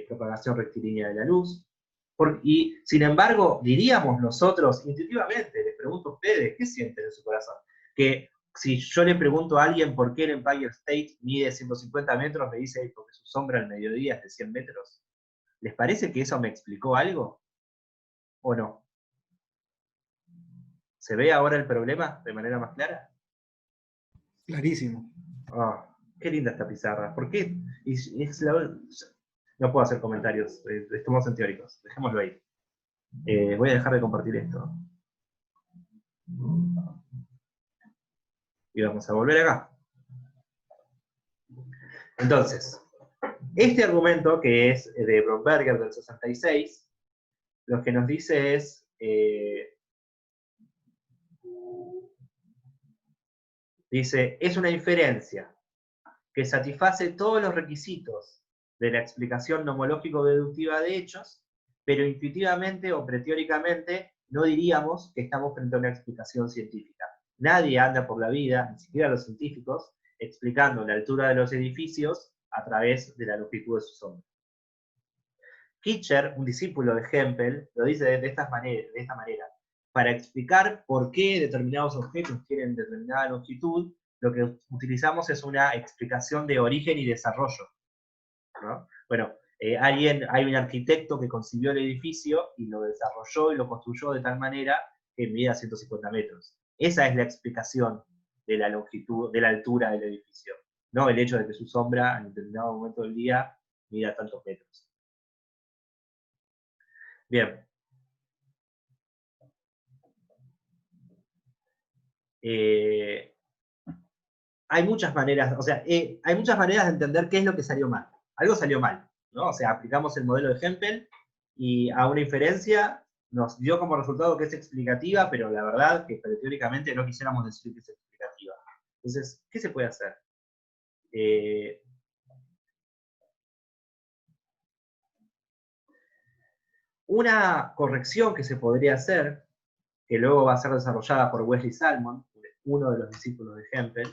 propagación rectilínea de la luz, y sin embargo, diríamos nosotros, intuitivamente, les pregunto a ustedes, ¿qué sienten en su corazón? Que si yo le pregunto a alguien por qué el Empire State mide 150 metros, me dice porque su sombra al mediodía es de 100 metros. ¿Les parece que eso me explicó algo? ¿O no? ¿Se ve ahora el problema de manera más clara? Clarísimo. Oh, qué linda esta pizarra. ¿Por qué? No puedo hacer comentarios, estamos en teóricos. Dejémoslo ahí. Voy a dejar de compartir esto. Y vamos a volver acá. Entonces, Este argumento, que es de Bromberger del 66, lo que nos dice es, dice, es una inferencia que satisface todos los requisitos de la explicación nomológico-deductiva de hechos, pero intuitivamente o preteóricamente no diríamos que estamos frente a una explicación científica. Nadie anda por la vida, ni siquiera los científicos, explicando la altura de los edificios a través de la longitud de su sombra. Kitcher, un discípulo de Hempel, lo dice de esta manera. Para explicar por qué determinados objetos tienen determinada longitud, lo que utilizamos es una explicación de origen y desarrollo, ¿no? Bueno, hay un arquitecto que concibió el edificio y lo desarrolló y lo construyó de tal manera que mida 150 metros. Esa es la explicación de la longitud, de la altura del edificio, no el hecho de que su sombra en determinado momento del día mida tantos metros. Bien. Hay muchas maneras, hay muchas maneras de entender qué es lo que salió mal. Algo salió mal, ¿no? O sea, aplicamos el modelo de Hempel y a una inferencia nos dio como resultado que es explicativa, pero la verdad que teóricamente no quisiéramos decir que es explicativa. Entonces, ¿qué se puede hacer? Una corrección que se podría hacer, que luego va a ser desarrollada por Wesley Salmon, uno de los discípulos de Hempel,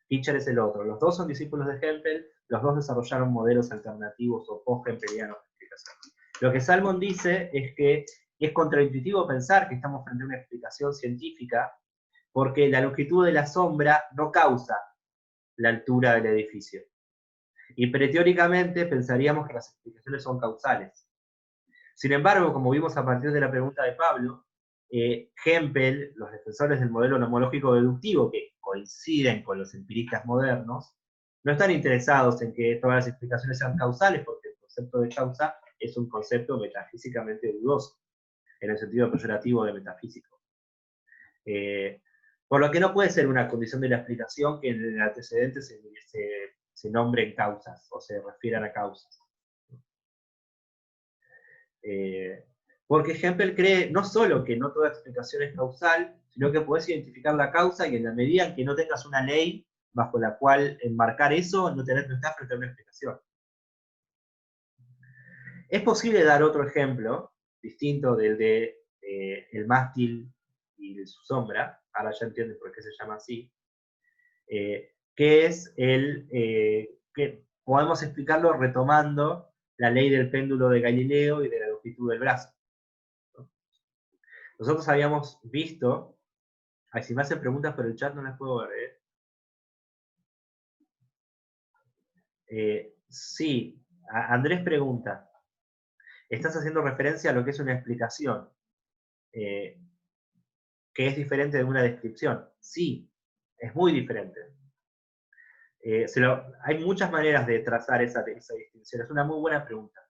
Kitcher es el otro. Los dos son discípulos de Hempel, los dos desarrollaron modelos alternativos o post-hempelianos de explicación. Lo que Salmon dice es que es contraintuitivo pensar que estamos frente a una explicación científica porque la longitud de la sombra no causa la altura del edificio. Y preteóricamente pensaríamos que las explicaciones son causales. Sin embargo, como vimos a partir de la pregunta de Pablo, Hempel, los defensores del modelo nomológico deductivo, que coinciden con los empiristas modernos, no están interesados en que todas las explicaciones sean causales, porque el concepto de causa es un concepto metafísicamente dudoso, en el sentido peyorativo de metafísico. Por lo que no puede ser una condición de la explicación que en el antecedente se nombren causas, o se refieran a causas. Porque Hempel cree no solo que no toda explicación es causal, sino que puedes identificar la causa y en la medida en que no tengas una ley bajo la cual enmarcar eso, no estás frente a una explicación. Es posible dar otro ejemplo, distinto del de el mástil y de su sombra, ahora ya entienden por qué se llama así, que es que podemos explicarlo retomando la ley del péndulo de Galileo y de la longitud del brazo. Nosotros habíamos visto, si me hacen preguntas por el chat no las puedo ver, sí, Andrés pregunta, estás haciendo referencia a lo que es una explicación, que es diferente de una descripción. Sí, es muy diferente. Hay muchas maneras de trazar esa distinción, es una muy buena pregunta.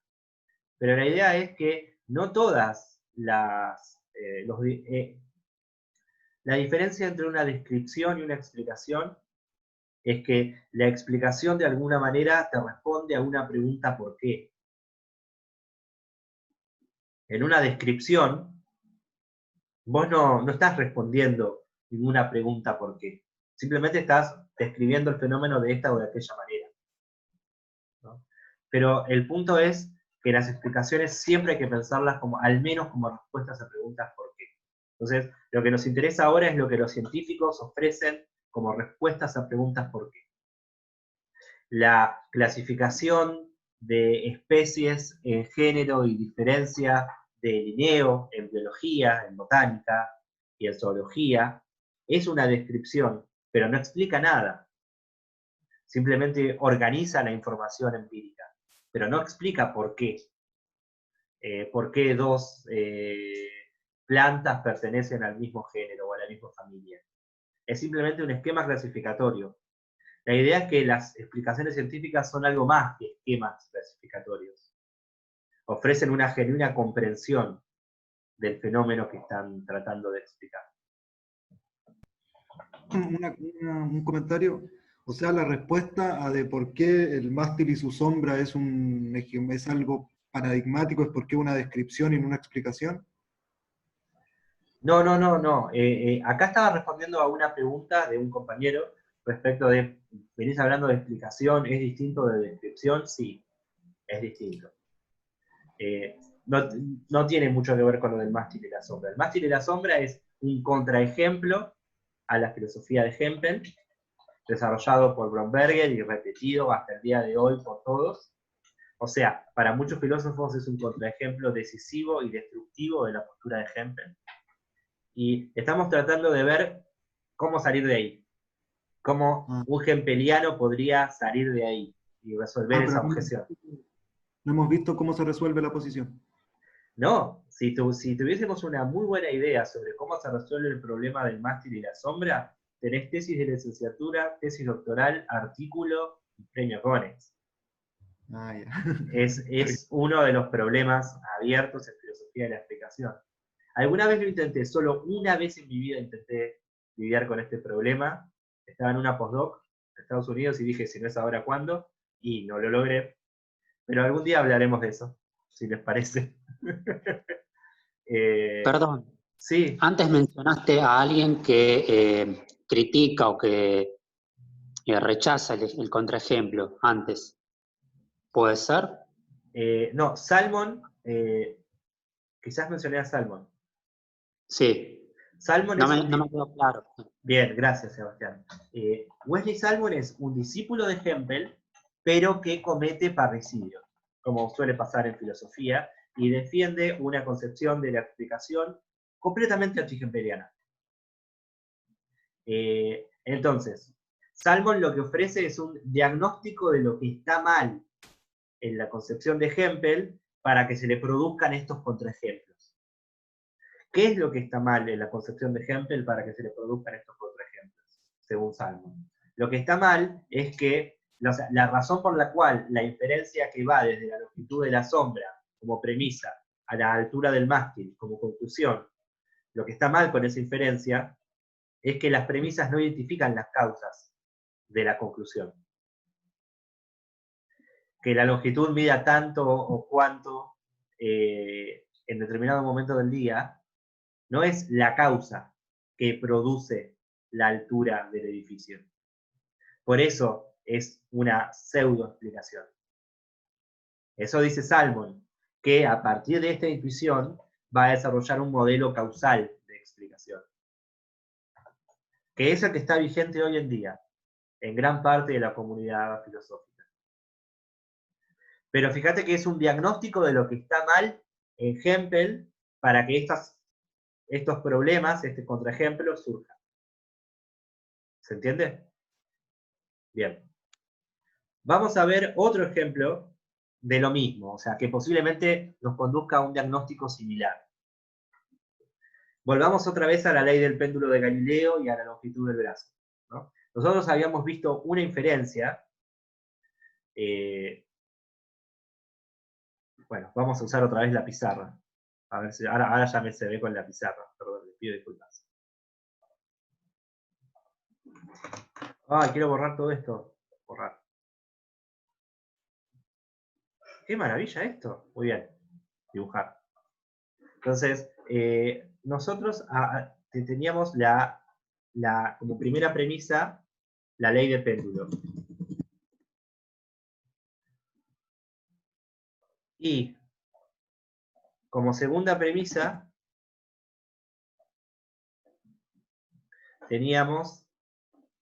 Pero la idea es que no todas las... la diferencia entre una descripción y una explicación es que la explicación de alguna manera te responde a una pregunta ¿por qué? En una descripción, vos no estás respondiendo ninguna pregunta ¿por qué? Simplemente estás describiendo el fenómeno de esta o de aquella manera, ¿no? Pero el punto es que las explicaciones siempre hay que pensarlas como, al menos como respuestas a preguntas ¿por qué? Entonces, lo que nos interesa ahora es lo que los científicos ofrecen como respuestas a preguntas ¿por qué? La clasificación de especies en género y diferencia de Linneo en biología, en botánica y en zoología, es una descripción, pero no explica nada. Simplemente organiza la información empírica, pero no explica por qué. Por qué dos plantas pertenecen al mismo género o a la misma familia. Es simplemente un esquema clasificatorio. La idea es que las explicaciones científicas son algo más que esquemas clasificatorios. Ofrecen una genuina comprensión del fenómeno que están tratando de explicar. Un comentario. O sea, la respuesta a de por qué el mástil y su sombra es algo paradigmático, es porque una descripción y no una explicación. No, no, no, no. Acá estaba respondiendo a una pregunta de un compañero respecto de, venís hablando de explicación, ¿es distinto de descripción? Sí, es distinto. No, no tiene mucho que ver con lo del mástil y la sombra. El mástil y la sombra es un contraejemplo a la filosofía de Hempel, desarrollado por Bromberger y repetido hasta el día de hoy por todos. O sea, para muchos filósofos es un contraejemplo decisivo y destructivo de la postura de Hempel. Y estamos tratando de ver cómo salir de ahí, cómo un hempeliano podría salir de ahí y resolver Pero esa objeción. no hemos visto cómo se resuelve la posición. No, si tuviésemos una muy buena idea sobre cómo se resuelve el problema del mástil y la sombra, tenés tesis de licenciatura, tesis doctoral, artículo y premio Conex. Ah, ya. Es uno de los problemas abiertos en filosofía de la explicación. Alguna vez lo intenté, solo una vez en mi vida intenté lidiar con este problema. Estaba en una postdoc en Estados Unidos y dije, si no es ahora, ¿cuándo? Y no lo logré. Pero algún día hablaremos de eso, si les parece. Perdón, Sí, antes mencionaste a alguien que critica o que rechaza el contraejemplo antes. ¿Puede ser? no, Salmon, quizás mencioné a Salmon. Sí, Salmon no es un... me quedó claro. Bien, gracias, Sebastián. Wesley Salmon es un discípulo de Hempel, pero que comete parricidio, como suele pasar en filosofía, y defiende una concepción de la explicación completamente anti-hempeliana. Entonces, Salmon lo que ofrece es un diagnóstico de lo que está mal en la concepción de Hempel para que se le produzcan estos contraejemplos. ¿Qué es lo que está mal en la concepción de Hempel para que se le produzcan estos contraejemplos, según Salmon? Lo que está mal es que la razón por la cual la inferencia que va desde la longitud de la sombra como premisa a la altura del mástil como conclusión, lo que está mal con esa inferencia es que las premisas no identifican las causas de la conclusión. Que la longitud mida tanto o cuanto en determinado momento del día no es la causa que produce la altura del edificio. Por eso es una pseudo explicación. Eso dice Salmon, que a partir de esta intuición va a desarrollar un modelo causal de explicación. Que es el que está vigente hoy en día en gran parte de la comunidad filosófica. Pero fíjate que es un diagnóstico de lo que está mal en Hempel para que estos problemas, este contraejemplo, surjan. ¿Se entiende? Bien. Vamos a ver otro ejemplo de lo mismo, o sea, que posiblemente nos conduzca a un diagnóstico similar. Volvamos otra vez a la ley del péndulo de Galileo y a la longitud del brazo, ¿no? Nosotros habíamos visto una inferencia. Bueno, vamos a usar otra vez la pizarra. A ver si ahora ya se ve con la pizarra. Perdón, les pido disculpas. Ay, quiero borrar todo esto. Borrar. ¡Qué maravilla esto! Muy bien. Dibujar. Entonces, nosotros teníamos como primera premisa la ley del péndulo. Y como segunda premisa teníamos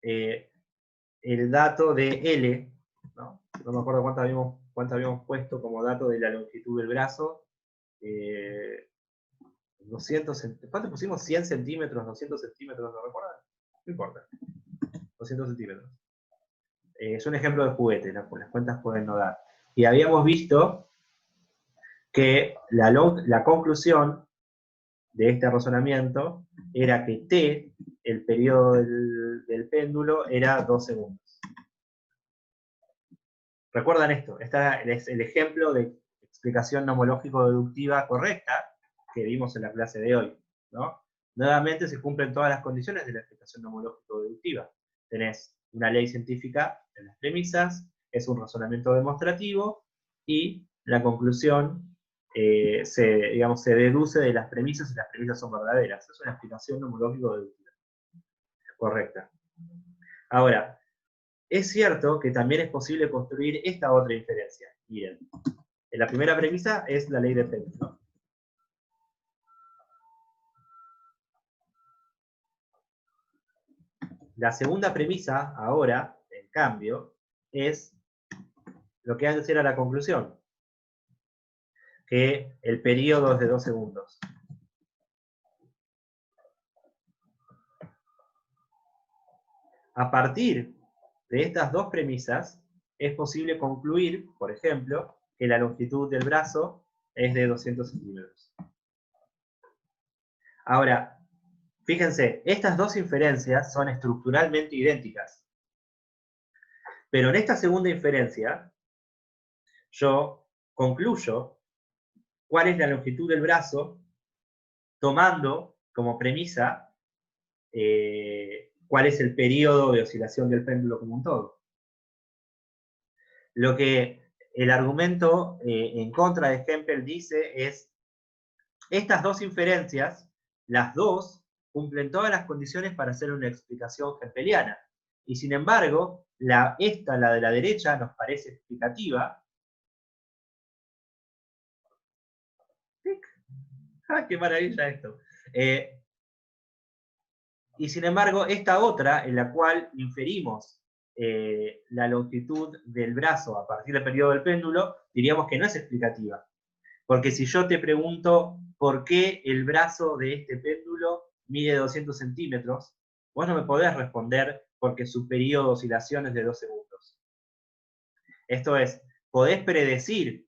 el dato de L, ¿no? No me acuerdo cuánto habíamos puesto como dato de la longitud del brazo. 200, ¿cuánto pusimos? 100 centímetros, 200 centímetros, ¿no recuerdan? No importa. 200 centímetros. Es un ejemplo de juguete, las cuentas pueden no dar. Y habíamos visto que la conclusión de este razonamiento era que t, el periodo del péndulo, era 2 segundos. ¿Recuerdan esto? Este es el ejemplo de explicación nomológico-deductiva correcta que vimos en la clase de hoy, ¿no? Nuevamente se cumplen todas las condiciones de la explicación nomológico-deductiva. Tenés una ley científica de las premisas, es un razonamiento demostrativo, y la conclusión se deduce de las premisas y las premisas son verdaderas. Es una explicación nomológico-deductiva correcta. Ahora, es cierto que también es posible construir esta otra inferencia. Miren, la primera premisa es la ley de péndulo. La segunda premisa, ahora, en cambio, es lo que antes era la conclusión, que el periodo es de 2 segundos. A partir de estas dos premisas, es posible concluir, por ejemplo, que la longitud del brazo es de 200 centímetros. Ahora, fíjense, estas dos inferencias son estructuralmente idénticas. Pero en esta segunda inferencia, yo concluyo cuál es la longitud del brazo, tomando como premisa cuál es el periodo de oscilación del péndulo como un todo. Lo que el argumento en contra de Hempel dice es, estas dos inferencias, las dos, cumplen todas las condiciones para hacer una explicación hempeliana. Y sin embargo, la de la derecha, nos parece explicativa. ¡Ah, qué maravilla esto! Y sin embargo, esta otra, en la cual inferimos la longitud del brazo a partir del periodo del péndulo, diríamos que no es explicativa. Porque si yo te pregunto por qué el brazo de este péndulo mide 200 centímetros, vos no me podés responder porque su periodo de oscilación es de 2 segundos. Esto es, podés predecir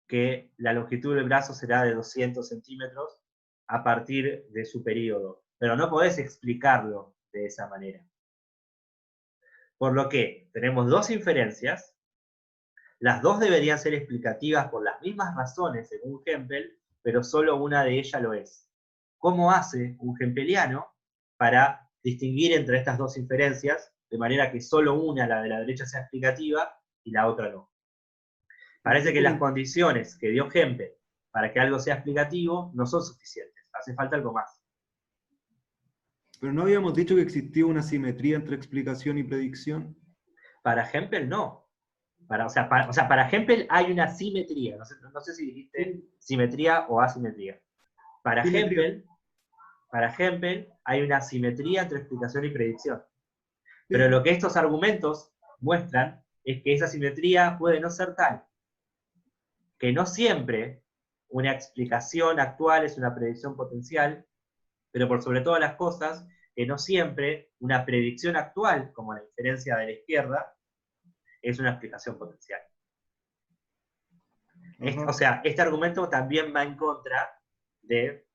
que la longitud del brazo será de 200 centímetros a partir de su periodo, pero no podés explicarlo de esa manera. Por lo que tenemos dos inferencias, las dos deberían ser explicativas por las mismas razones según Hempel, pero solo una de ellas lo es. ¿Cómo hace un hempeliano para distinguir entre estas dos inferencias, de manera que solo una, la de la derecha, sea explicativa y la otra no? Parece que las condiciones que dio Hempel para que algo sea explicativo no son suficientes, hace falta algo más. Pero no habíamos dicho que existía una simetría entre explicación y predicción. Para Hempel no. Para Hempel hay una simetría. No sé si dijiste simetría o asimetría. Para Hempel hay una simetría entre explicación y predicción. Pero lo que estos argumentos muestran es que esa simetría puede no ser tal. Que no siempre una explicación actual es una predicción potencial, pero por sobre todas las cosas, que no siempre una predicción actual, como la inferencia de la izquierda, es una explicación potencial. O sea, este argumento también va en contra de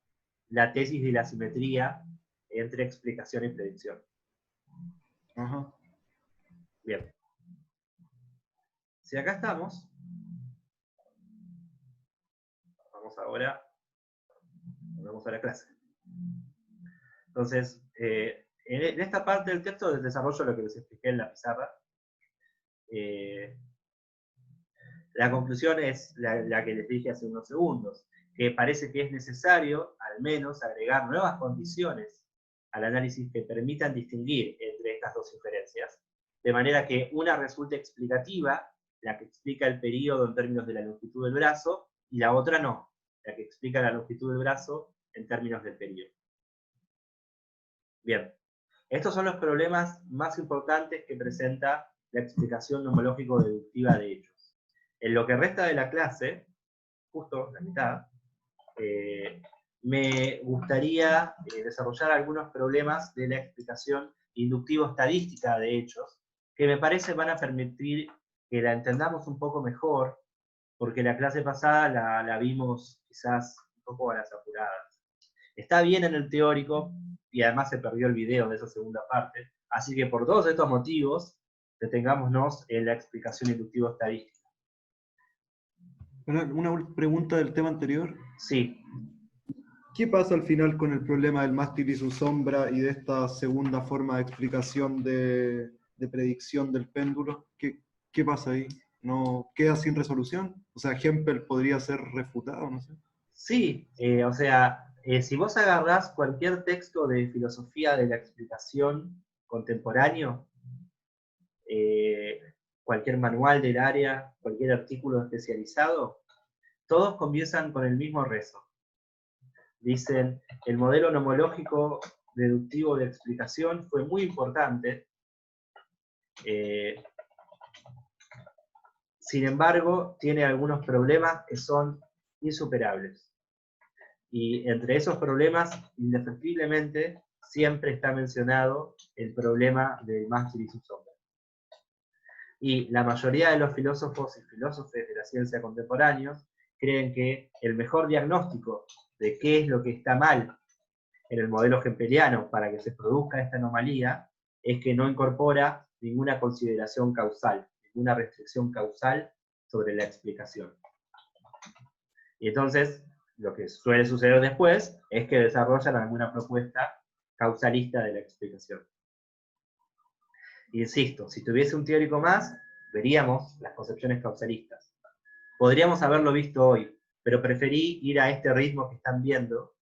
la tesis de la simetría entre explicación y predicción. Ajá. Bien. Si acá estamos, vamos a la clase. Entonces, en esta parte del texto desarrollo lo que les expliqué en la pizarra. La conclusión es la que les dije hace unos segundos, que parece que es necesario, al menos, agregar nuevas condiciones al análisis que permitan distinguir entre estas dos inferencias, de manera que una resulte explicativa, la que explica el periodo en términos de la longitud del brazo, y la otra no, la que explica la longitud del brazo en términos del periodo. Bien, estos son los problemas más importantes que presenta la explicación nomológico-deductiva de hechos. En lo que resta de la clase, justo la mitad, me gustaría desarrollar algunos problemas de la explicación inductivo-estadística de hechos, que me parece van a permitir que la entendamos un poco mejor, porque la clase pasada la vimos quizás un poco a las apuradas. Está bien en el teórico, y además se perdió el video de esa segunda parte, así que por todos estos motivos, detengámonos en la explicación inductivo-estadística. Una pregunta del tema anterior. Sí. ¿Qué pasa al final con el problema del mástil y su sombra y de esta segunda forma de explicación de predicción del péndulo? ¿Qué pasa ahí? ¿No queda sin resolución? O sea, Hempel podría ser refutado, no sé. Sí, o sea, si vos agarrás cualquier texto de filosofía de la explicación contemporáneo, eh, cualquier manual del área, cualquier artículo especializado, todos comienzan con el mismo rezo. Dicen, el modelo nomológico deductivo de explicación fue muy importante, sin embargo, tiene algunos problemas que son insuperables. Y entre esos problemas, indefectiblemente, siempre está mencionado el problema del mástil y su sombra. Y la mayoría de los filósofos y filósofes de la ciencia contemporáneos creen que el mejor diagnóstico de qué es lo que está mal en el modelo hempeliano para que se produzca esta anomalía es que no incorpora ninguna consideración causal, ninguna restricción causal sobre la explicación. Y entonces, lo que suele suceder después es que desarrollan alguna propuesta causalista de la explicación. Insisto, si tuviese un teórico más, veríamos las concepciones causalistas. Podríamos haberlo visto hoy, pero preferí ir a este ritmo que están viendo,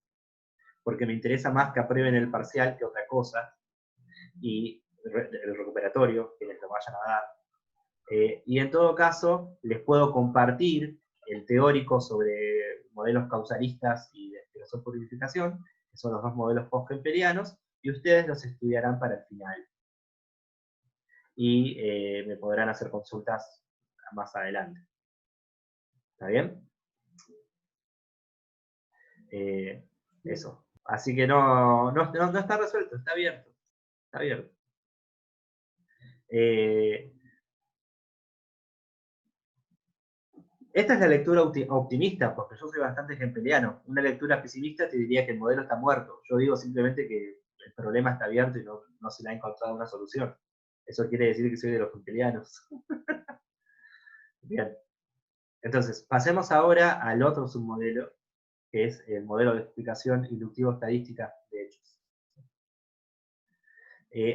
porque me interesa más que aprueben el parcial que otra cosa, y el recuperatorio, que les lo vayan a dar. Y en todo caso, les puedo compartir el teórico sobre modelos causalistas y de explicación por unificación, que son los dos modelos post-hempelianos, y ustedes los estudiarán para el final. Y me podrán hacer consultas más adelante. ¿Está bien? Eso. Así que no está resuelto, está abierto. Está abierto. Esta es la lectura optimista, porque yo soy bastante hempeliano. Una lectura pesimista te diría que el modelo está muerto. Yo digo simplemente que el problema está abierto y no se le ha encontrado una solución. Eso quiere decir que soy de los hempelianos. Bien. Entonces, pasemos ahora al otro submodelo, que es el modelo de explicación inductivo-estadística de hechos.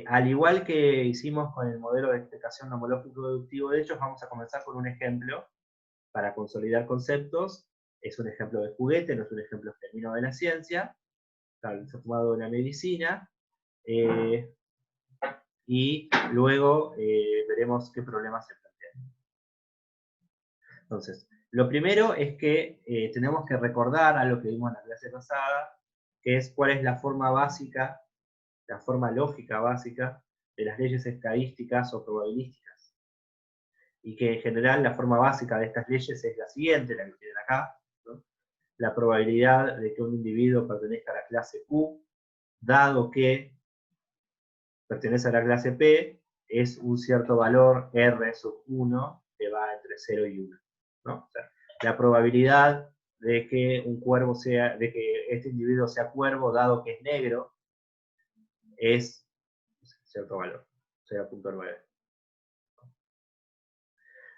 Al igual que hicimos con el modelo de explicación nomológico-deductivo de hechos, vamos a comenzar con un ejemplo para consolidar conceptos. Es un ejemplo de juguete, no es un ejemplo genuino de la ciencia, está tomado de la medicina, y luego veremos qué problemas se plantean. Entonces, lo primero es que tenemos que recordar a lo que vimos en la clase pasada, que es cuál es la forma básica, la forma lógica básica de las leyes estadísticas o probabilísticas. Y que en general la forma básica de estas leyes es la siguiente, la que tienen acá, ¿no? La probabilidad de que un individuo pertenezca a la clase Q, dado que pertenece a la clase P, es un cierto valor R sub 1 que va entre 0 y 1. ¿No? O sea, la probabilidad de que un cuervo sea, de que este individuo sea cuervo, dado que es negro, es cierto valor, 0.9.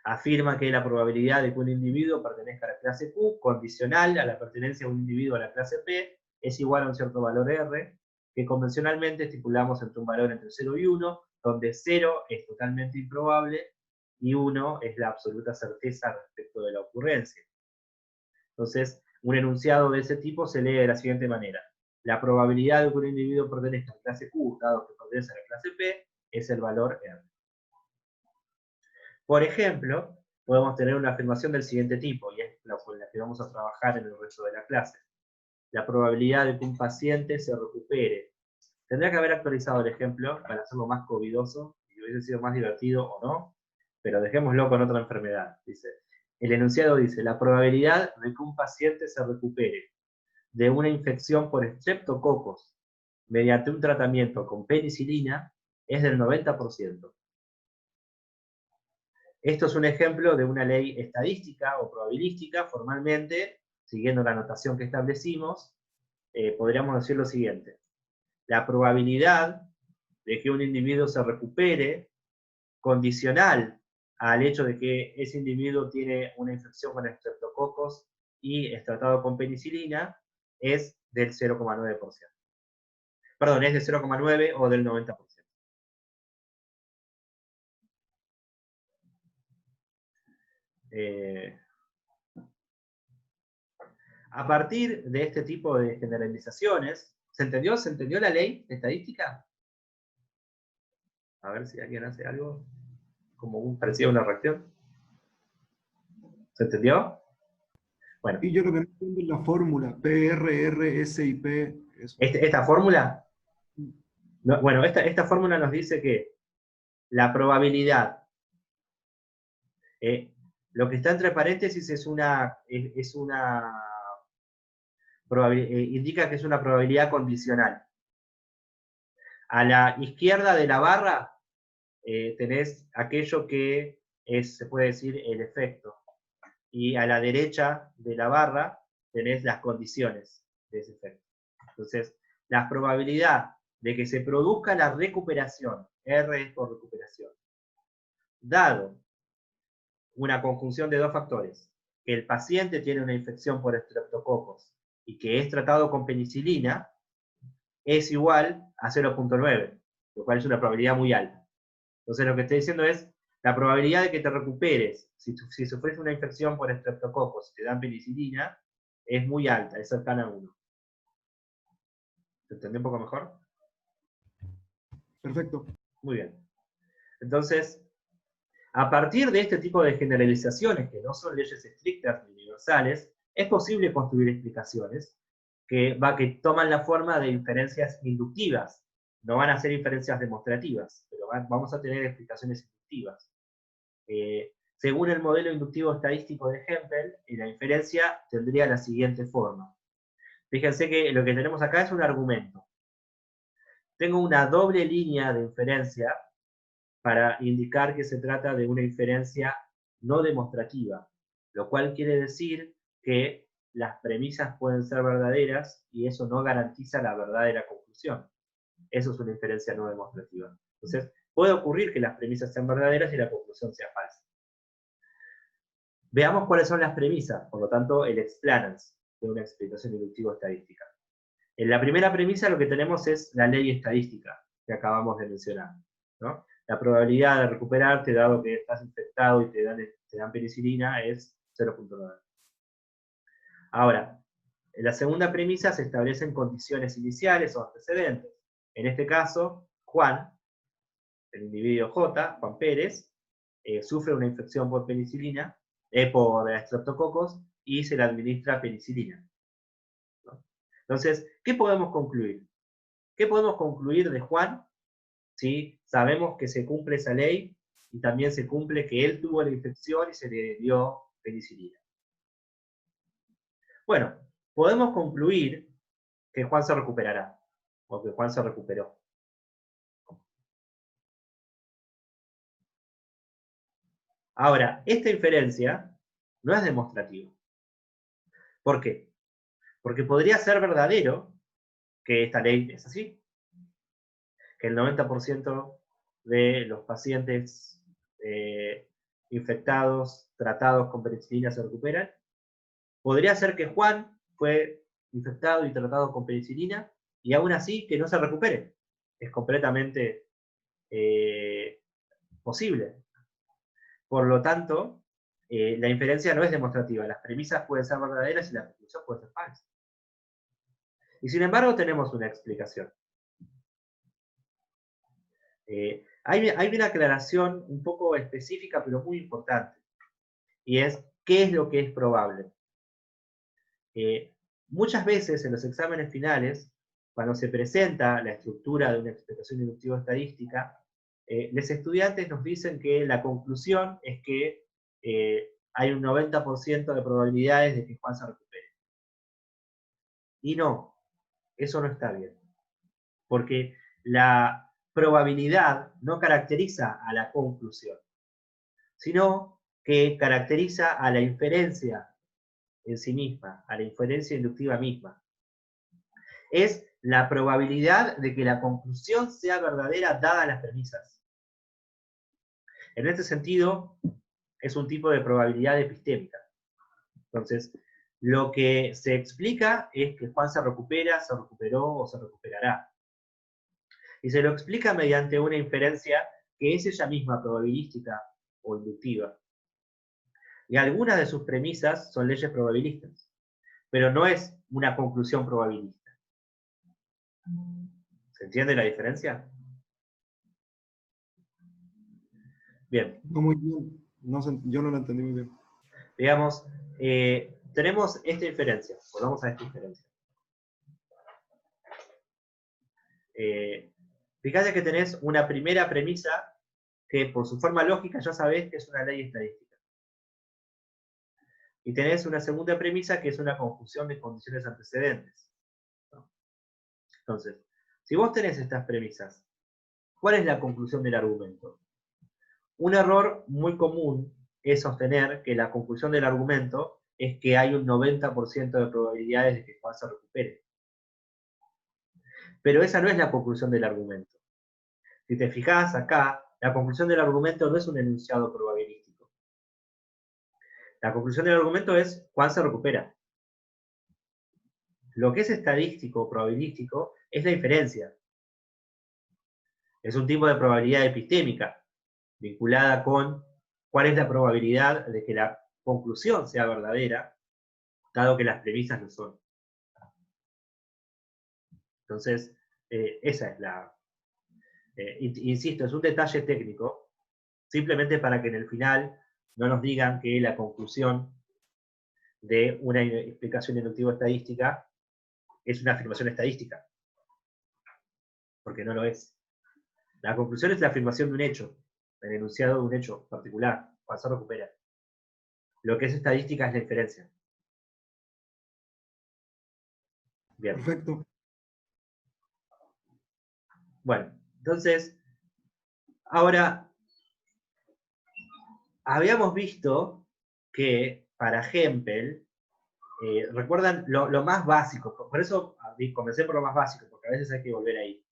Afirma que la probabilidad de que un individuo pertenezca a la clase Q, condicional a la pertenencia de un individuo a la clase P, es igual a un cierto valor R, que convencionalmente estipulamos entre un valor entre 0 y 1, donde 0 es totalmente improbable y 1 es la absoluta certeza respecto de la ocurrencia. Entonces, un enunciado de ese tipo se lee de la siguiente manera. La probabilidad de que un individuo pertenezca a la clase Q, dado que pertenece a la clase P, es el valor R. Por ejemplo, podemos tener una afirmación del siguiente tipo, y es con la que vamos a trabajar en el resto de la clase. La probabilidad de que un paciente se recupere. Tendría que haber actualizado el ejemplo para hacerlo más covidoso, y hubiese sido más divertido o no, pero dejémoslo con otra enfermedad. Dice, el enunciado dice, la probabilidad de que un paciente se recupere de una infección por estreptococos mediante un tratamiento con penicilina es del 90%. Esto es un ejemplo de una ley estadística o probabilística. Formalmente, siguiendo la notación que establecimos, podríamos decir lo siguiente. La probabilidad de que un individuo se recupere, condicional al hecho de que ese individuo tiene una infección con estreptococos y es tratado con penicilina, es del 0,9%. Perdón, es de 0,9 o del 90%. A partir de este tipo de generalizaciones, ¿se entendió? ¿Se entendió la ley estadística? A ver si alguien hace algo como un parecido a una reacción. ¿Se entendió? Bueno. Y yo lo que no entiendo es la fórmula, PRRSIP. ¿Esta fórmula? No, bueno, esta fórmula nos dice que la probabilidad, lo que está entre paréntesis indica que es una probabilidad condicional. A la izquierda de la barra tenés aquello que se puede decir el efecto. Y a la derecha de la barra tenés las condiciones de ese efecto. Entonces, la probabilidad de que se produzca la recuperación, R es por recuperación, dado una conjunción de dos factores, que el paciente tiene una infección por estreptococos y que es tratado con penicilina, es igual a 0,9, lo cual es una probabilidad muy alta. Entonces lo que estoy diciendo es, la probabilidad de que te recuperes, si sufres una infección por estreptococos y te dan penicilina, es muy alta, es cercana a 1. ¿Se entendió un poco mejor? Perfecto. Muy bien. Entonces, a partir de este tipo de generalizaciones, que no son leyes estrictas ni universales, es posible construir explicaciones que toman la forma de inferencias inductivas. No van a ser inferencias demostrativas, pero vamos a tener explicaciones inductivas. Según el modelo inductivo estadístico de Hempel, la inferencia tendría la siguiente forma. Fíjense que lo que tenemos acá es un argumento. Tengo una doble línea de inferencia para indicar que se trata de una inferencia no demostrativa, lo cual quiere decir que las premisas pueden ser verdaderas y eso no garantiza la verdadera conclusión. Eso es una inferencia no demostrativa. Entonces, puede ocurrir que las premisas sean verdaderas y la conclusión sea falsa. Veamos cuáles son las premisas, por lo tanto, el explanans de una explicación inductivo-estadística. En la primera premisa lo que tenemos es la ley estadística que acabamos de mencionar, ¿no? La probabilidad de recuperarte, dado que estás infectado y te dan penicilina, es 0,9. Ahora, en la segunda premisa se establecen condiciones iniciales o antecedentes. En este caso, Juan, el individuo J, Juan Pérez, sufre una infección por penicilina, por estreptococos, y se le administra penicilina, ¿no? Entonces, ¿qué podemos concluir? ¿Qué podemos concluir de Juan? ¿Sí? Sabemos que se cumple esa ley y también se cumple que él tuvo la infección y se le dio penicilina. Bueno, podemos concluir que Juan se recuperará, o que Juan se recuperó. Ahora, esta inferencia no es demostrativa. ¿Por qué? Porque podría ser verdadero que esta ley es así, que el 90% de los pacientes infectados, tratados con penicilina se recuperan. Podría ser que Juan fue infectado y tratado con penicilina y aún así que no se recupere. Es completamente posible. Por lo tanto, la inferencia no es demostrativa. Las premisas pueden ser verdaderas y la conclusión puede ser falsa. Y sin embargo tenemos una explicación. Hay una aclaración un poco específica, pero muy importante. Y es, ¿qué es lo que es probable? Muchas veces en los exámenes finales, cuando se presenta la estructura de una explicación inductiva estadística, los estudiantes nos dicen que la conclusión es que hay un 90% de probabilidades de que Juan se recupere. Y no, eso no está bien. Porque la probabilidad no caracteriza a la conclusión, sino que caracteriza a la inferencia en sí misma, a la inferencia inductiva misma. Es la probabilidad de que la conclusión sea verdadera dadas las premisas. En este sentido, es un tipo de probabilidad epistémica. Entonces, Lo que se explica es que Juan se recupera, se recuperó o se recuperará. Y se lo explica mediante una inferencia que es ella misma probabilística o inductiva. Y algunas de sus premisas son leyes probabilistas, pero no es una conclusión probabilista. ¿Se entiende la diferencia? Bien. No muy bien. Yo no lo entendí muy bien. Digamos, tenemos esta inferencia. Volvamos a esta inferencia. Fíjate que tenés una primera premisa que por su forma lógica ya sabés que es una ley estadística. Y tenés una segunda premisa que es una conjunción de condiciones antecedentes. Entonces, si vos tenés estas premisas, ¿cuál es la conclusión del argumento? Un error muy común es sostener que la conclusión del argumento es que hay un 90% de probabilidades de que Juan se recupere. Pero esa no es la conclusión del argumento. Si te fijas acá, la conclusión del argumento no es un enunciado probabilístico. La conclusión del argumento es Juan se recupera. Lo que es estadístico o probabilístico es la inferencia. Es un tipo de probabilidad epistémica, vinculada con cuál es la probabilidad de que la conclusión sea verdadera, dado que las premisas lo son. Entonces, esa es la... insisto, es un detalle técnico, simplemente para que en el final no nos digan que la conclusión de una explicación inductiva estadística es una afirmación estadística, porque no lo es. La conclusión es la afirmación de un hecho, el enunciado de un hecho particular, cuando se recupera. Lo que es estadística es la inferencia. Bien. Perfecto. Bueno, entonces, ahora, habíamos visto que para Hempel, recuerdan lo más básico, por eso comencé por lo más básico, porque a veces hay que volver ahí.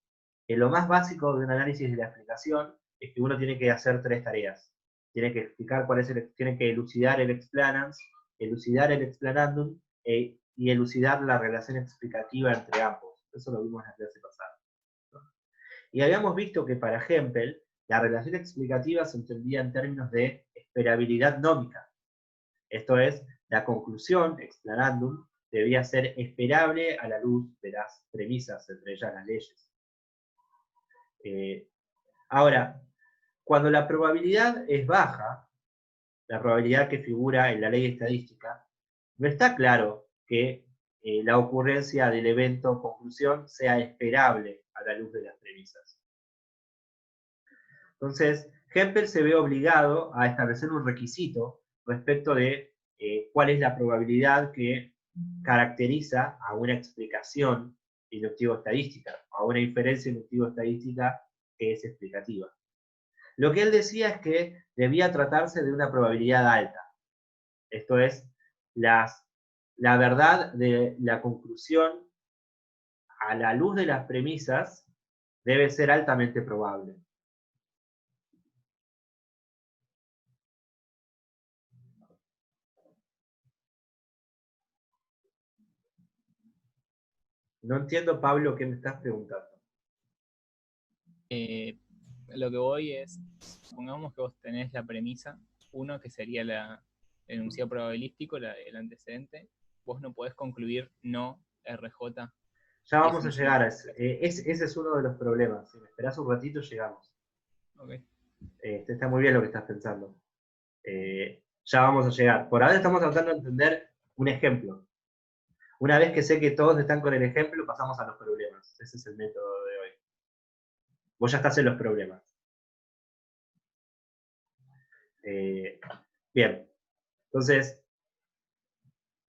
Lo más básico de un análisis de la explicación es que uno tiene que hacer tres tareas. Tiene que explicar cuál es tiene que elucidar el explanans, elucidar el explanandum y elucidar la relación explicativa entre ambos. Eso lo vimos en la clase pasada. Y habíamos visto que para Hempel, la relación explicativa se entendía en términos de esperabilidad nómica. Esto es, la conclusión, explanandum, debía ser esperable a la luz de las premisas, entre ellas las leyes. Ahora, cuando la probabilidad es baja, la probabilidad que figura en la ley estadística, no está claro que la ocurrencia del evento conclusión sea esperable a la luz de las premisas. Entonces, Hempel se ve obligado a establecer un requisito respecto de cuál es la probabilidad que caracteriza a una explicación inductivo-estadística, a una inferencia inductivo-estadística que es explicativa. Lo que él decía es que debía tratarse de una probabilidad alta. Esto es, la verdad de la conclusión a la luz de las premisas debe ser altamente probable. No entiendo, Pablo, qué me estás preguntando. Lo que voy es, supongamos que vos tenés la premisa, uno que sería el enunciado probabilístico, el antecedente, vos no podés concluir no RJ. Ya vamos a llegar a eso. Ese es uno de los problemas. Si me esperás un ratito, llegamos. Okay. Está muy bien lo que estás pensando. Ya vamos a llegar. Por ahora estamos tratando de entender un ejemplo. Una vez que sé que todos están con el ejemplo, pasamos a los problemas. Ese es el método de hoy. Vos ya estás en los problemas. Bien. Entonces,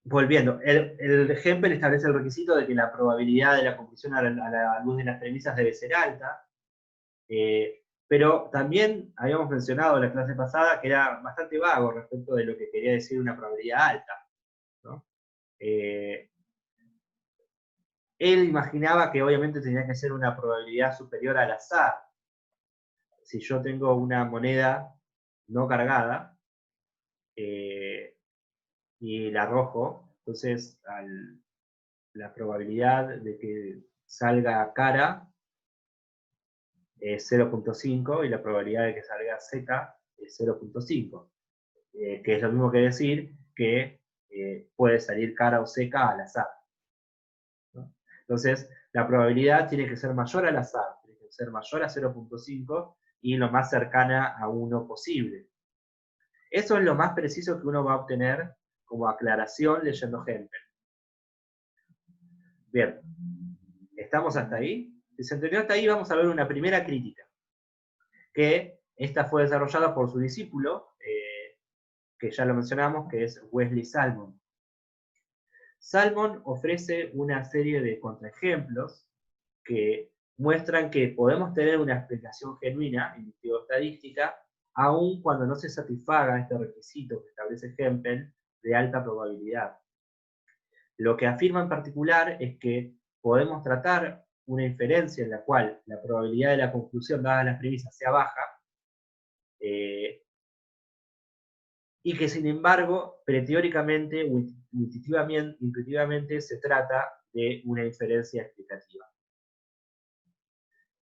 volviendo. El ejemplo establece el requisito de que la probabilidad de la conclusión a la luz de las premisas debe ser alta. Pero también habíamos mencionado en la clase pasada que era bastante vago respecto de lo que quería decir una probabilidad alta, ¿no? Él imaginaba que obviamente tenía que ser una probabilidad superior al azar. Si yo tengo una moneda no cargada y la arrojo, Entonces, la probabilidad de que salga cara es 0.5 y la probabilidad de que salga seca es 0.5, que es lo mismo que decir que puede salir cara o seca al azar, ¿no? Entonces, la probabilidad tiene que ser mayor al azar, tiene que ser mayor a 0.5 y lo más cercana a 1 posible. Eso es lo más preciso que uno va a obtener como aclaración leyendo Hempel. Bien, ¿estamos hasta ahí? Si se entendió hasta ahí, vamos a ver una primera crítica, que esta fue desarrollada por su discípulo, que ya lo mencionamos, que es Wesley Salmon. Salmon ofrece una serie de contraejemplos que muestran que podemos tener una explicación genuina, inductivo-estadística, aun cuando no se satisfaga este requisito que establece Hempel de alta probabilidad. Lo que afirma en particular es que podemos tratar una inferencia en la cual la probabilidad de la conclusión dada las premisas sea baja, y que sin embargo, teóricamente o intuitivamente se trata de una inferencia explicativa.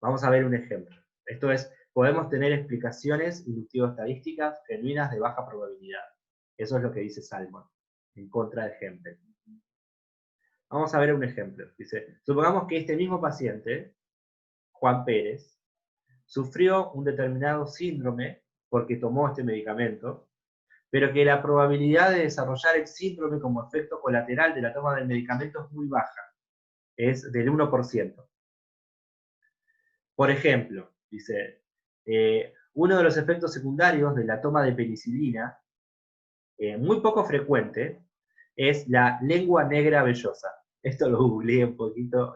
Vamos a ver un ejemplo. Esto es, podemos tener explicaciones inductivo-estadísticas genuinas de baja probabilidad. Eso es lo que dice Salmon, en contra de Hempel. Vamos a ver un ejemplo. Dice, supongamos que este mismo paciente, Juan Pérez, sufrió un determinado síndrome porque tomó este medicamento, pero que la probabilidad de desarrollar el síndrome como efecto colateral de la toma del medicamento es muy baja, es del 1%. Por ejemplo, dice, uno de los efectos secundarios de la toma de penicilina, muy poco frecuente, es la lengua negra vellosa. Esto lo googleé un poquito,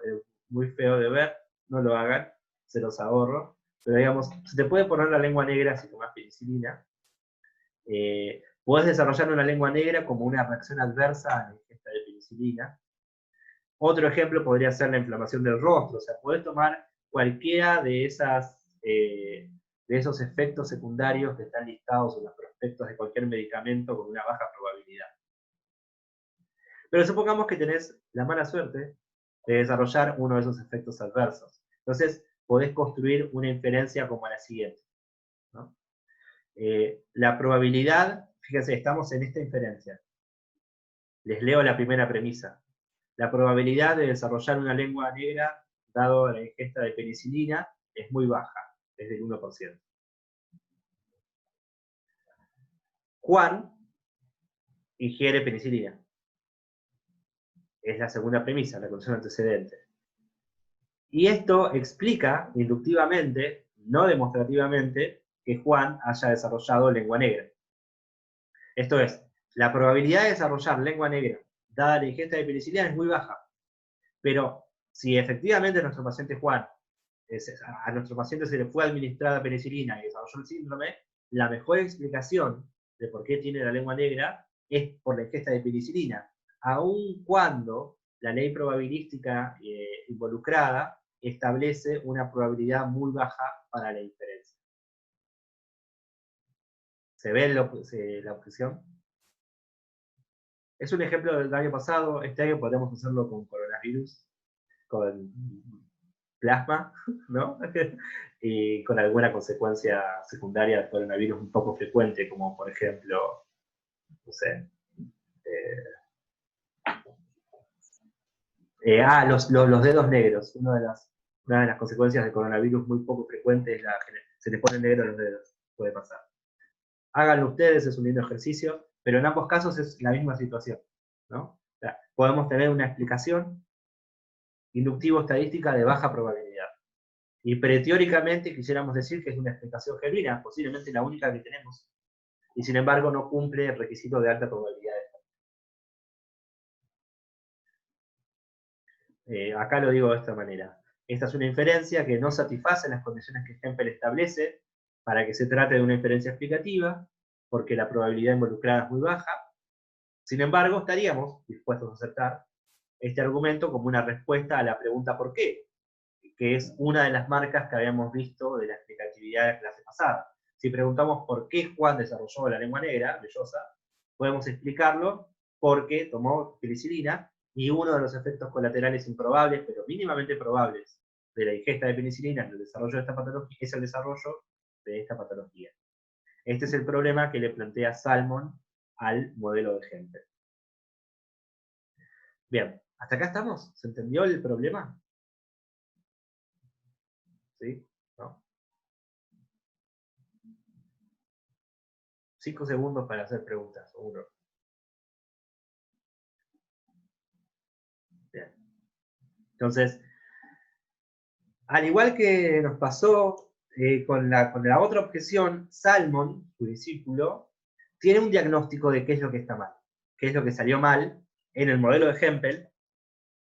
muy feo de ver, no lo hagan, se los ahorro. Pero digamos, se te puede poner la lengua negra si tomas penicilina. Podés desarrollar una lengua negra como una reacción adversa a la ingesta de penicilina. Otro ejemplo podría ser la inflamación del rostro. O sea, podés tomar cualquiera de esos efectos secundarios que están listados en los prospectos de cualquier medicamento con una baja probabilidad. Pero supongamos que tenés la mala suerte de desarrollar uno de esos efectos adversos. Entonces, podés construir una inferencia como la siguiente, ¿no? La probabilidad, fíjense, estamos en esta inferencia. Les leo la primera premisa. La probabilidad de desarrollar una lengua negra, dado la ingesta de penicilina, es muy baja, es del 1%. Juan ingiere penicilina. Es la segunda premisa, la condición antecedente. Y esto explica inductivamente, no demostrativamente, que Juan haya desarrollado lengua negra. Esto es, la probabilidad de desarrollar lengua negra, dada la ingesta de penicilina, es muy baja. Pero si efectivamente nuestro paciente Juan, a nuestro paciente se le fue administrada penicilina y desarrolló el síndrome, la mejor explicación de por qué tiene la lengua negra es por la ingesta de penicilina, aun cuando la ley probabilística involucrada establece una probabilidad muy baja para la inferencia. ¿Se ve la objeción? Es un ejemplo del año pasado. Este año podemos hacerlo con coronavirus, con plasma, ¿no? Y con alguna consecuencia secundaria del coronavirus un poco frecuente, como por ejemplo, no sé, los dedos negros. Una de las consecuencias del coronavirus muy poco frecuente es se les ponen negros los dedos. Puede pasar. Háganlo ustedes, es un lindo ejercicio, pero en ambos casos es la misma situación, ¿no? O sea, podemos tener una explicación inductivo-estadística de baja probabilidad. Y teóricamente quisiéramos decir que es una explicación genuina, posiblemente la única que tenemos, y sin embargo no cumple el requisito de alta probabilidad. Acá lo digo de esta manera. Esta es una inferencia que no satisface las condiciones que Hempel establece para que se trate de una inferencia explicativa, porque la probabilidad involucrada es muy baja. Sin embargo, estaríamos dispuestos a aceptar este argumento como una respuesta a la pregunta ¿por qué?, que es una de las marcas que habíamos visto de la explicatividad de la clase pasada. Si preguntamos por qué Juan desarrolló la lengua negra, vellosa, podemos explicarlo porque tomó penicilina y uno de los efectos colaterales improbables, pero mínimamente probables, de la ingesta de penicilina en el desarrollo de esta patología es el desarrollo de esta patología. Este es el problema que le plantea Salmon al modelo de Hempel. Bien, ¿hasta acá estamos? ¿Se entendió el problema? ¿Sí? ¿No? 5 segundos para hacer preguntas, o 1. Bien. Entonces, al igual que nos pasó con la otra objeción, Salmon, su discípulo, tiene un diagnóstico de qué es lo que está mal, qué es lo que salió mal en el modelo de Hempel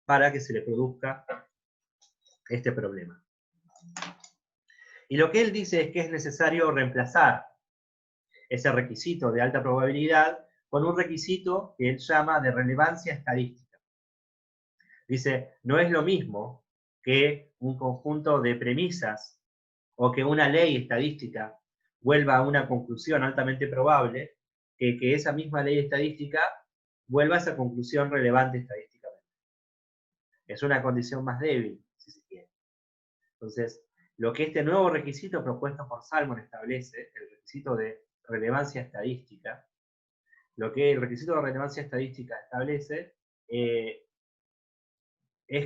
para que se le produzca este problema. Y lo que él dice es que es necesario reemplazar ese requisito de alta probabilidad con un requisito que él llama de relevancia estadística. Dice, no es lo mismo que un conjunto de premisas o que una ley estadística vuelva a una conclusión altamente probable que esa misma ley estadística vuelva a esa conclusión relevante estadísticamente. Es una condición más débil, si se quiere. Entonces, lo que este nuevo requisito propuesto por Salmon establece, el requisito de relevancia estadística, lo que el requisito de relevancia estadística establece es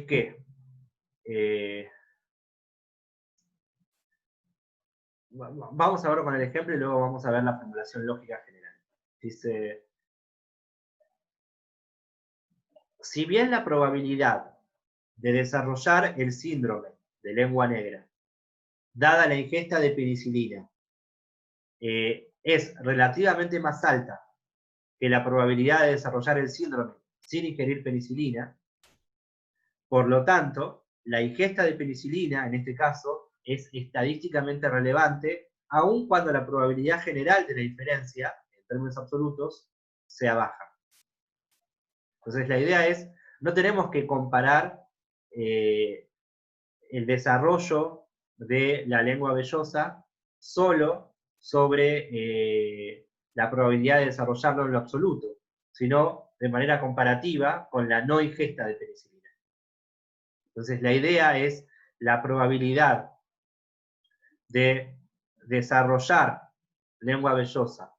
que vamos a verlo con el ejemplo y luego vamos a ver la formulación lógica general. Dice, si bien la probabilidad de desarrollar el síndrome de lengua negra, dada la ingesta de penicilina, es relativamente más alta que la probabilidad de desarrollar el síndrome sin ingerir penicilina, por lo tanto, la ingesta de penicilina, en este caso, es estadísticamente relevante, aun cuando la probabilidad general de la diferencia, en términos absolutos, sea baja. Entonces la idea es, no tenemos que comparar el desarrollo de la lengua vellosa solo sobre la probabilidad de desarrollarlo en lo absoluto, sino de manera comparativa con la no ingesta de penicilina. Entonces la idea es la probabilidad de desarrollar lengua vellosa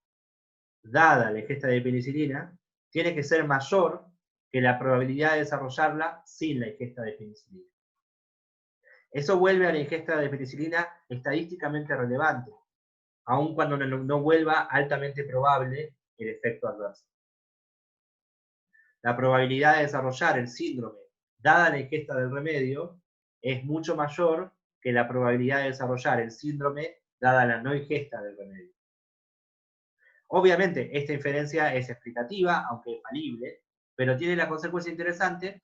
dada la ingesta de penicilina tiene que ser mayor que la probabilidad de desarrollarla sin la ingesta de penicilina. Eso vuelve a la ingesta de penicilina estadísticamente relevante, aun cuando no vuelva altamente probable el efecto adverso. La probabilidad de desarrollar el síndrome dada la ingesta del remedio es mucho mayor que la probabilidad de desarrollar el síndrome dada la no ingesta del remedio. Obviamente, esta inferencia es explicativa, aunque falible, pero tiene la consecuencia interesante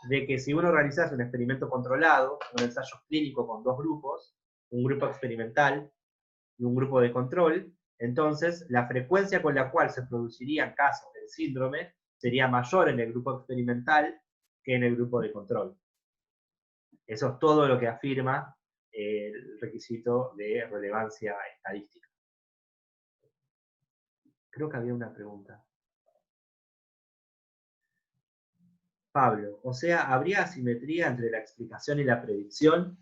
de que si uno realizase un experimento controlado, un ensayo clínico con dos grupos, un grupo experimental y un grupo de control, entonces la frecuencia con la cual se producirían casos del síndrome sería mayor en el grupo experimental que en el grupo de control. Eso es todo lo que afirma el requisito de relevancia estadística. Creo que había una pregunta. Pablo, o sea, ¿habría asimetría entre la explicación y la predicción?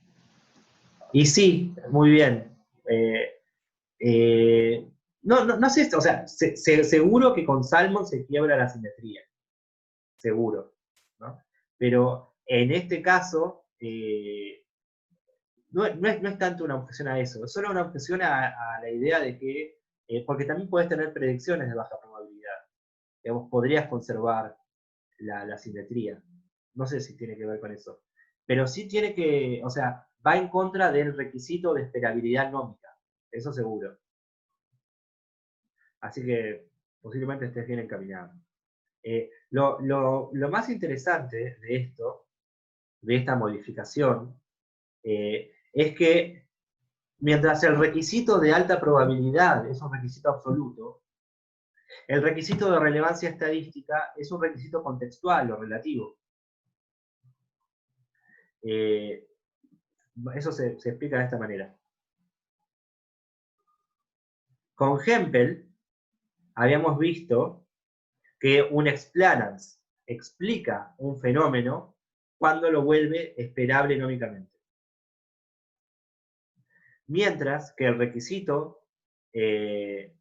Y sí, muy bien. No sé esto, o sea, seguro que con Salmon se quiebra la simetría. Seguro. ¿No? Pero en este caso, no es tanto una objeción a eso, es solo una objeción a la idea de que, porque también puedes tener predicciones de baja probabilidad. Digamos, podrías conservar la simetría. No sé si tiene que ver con eso. Pero sí tiene que, o sea, va en contra del requisito de esperabilidad nómica. Eso seguro. Así que posiblemente estés bien encaminado. Lo más interesante de esto, de esta modificación, es que mientras el requisito de alta probabilidad es un requisito absoluto, el requisito de relevancia estadística es un requisito contextual o relativo. Eso se explica de esta manera. Con Hempel habíamos visto que un explanans explica un fenómeno cuando lo vuelve esperable nómicamente. Mientras que el requisito de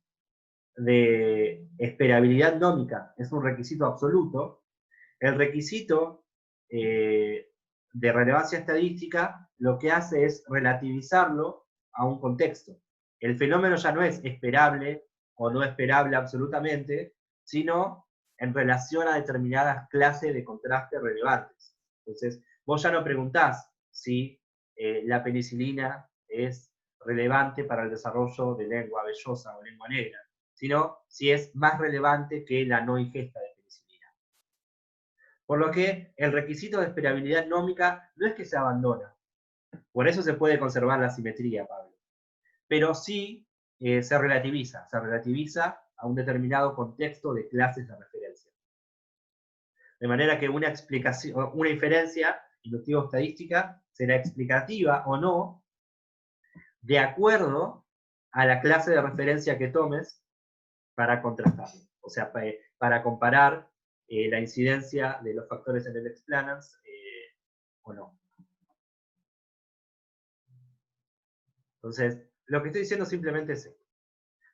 esperabilidad nómica es un requisito absoluto, el requisito de relevancia estadística lo que hace es relativizarlo a un contexto. El fenómeno ya no es esperable o no esperable absolutamente, sino en relación a determinadas clases de contraste relevantes. Entonces, vos ya no preguntás si la penicilina es relevante para el desarrollo de lengua vellosa o lengua negra, sino si es más relevante que la no ingesta de penicilina. Por lo que el requisito de esperabilidad nómica no es que se abandona. Por eso se puede conservar la simetría, Pablo. Pero sí se relativiza a un determinado contexto de clases de referencia. De manera que una inferencia inductivo-estadística será explicativa o no de acuerdo a la clase de referencia que tomes para contrastarlo. O sea, para comparar la incidencia de los factores en el explanans o no. Entonces, lo que estoy diciendo simplemente es esto.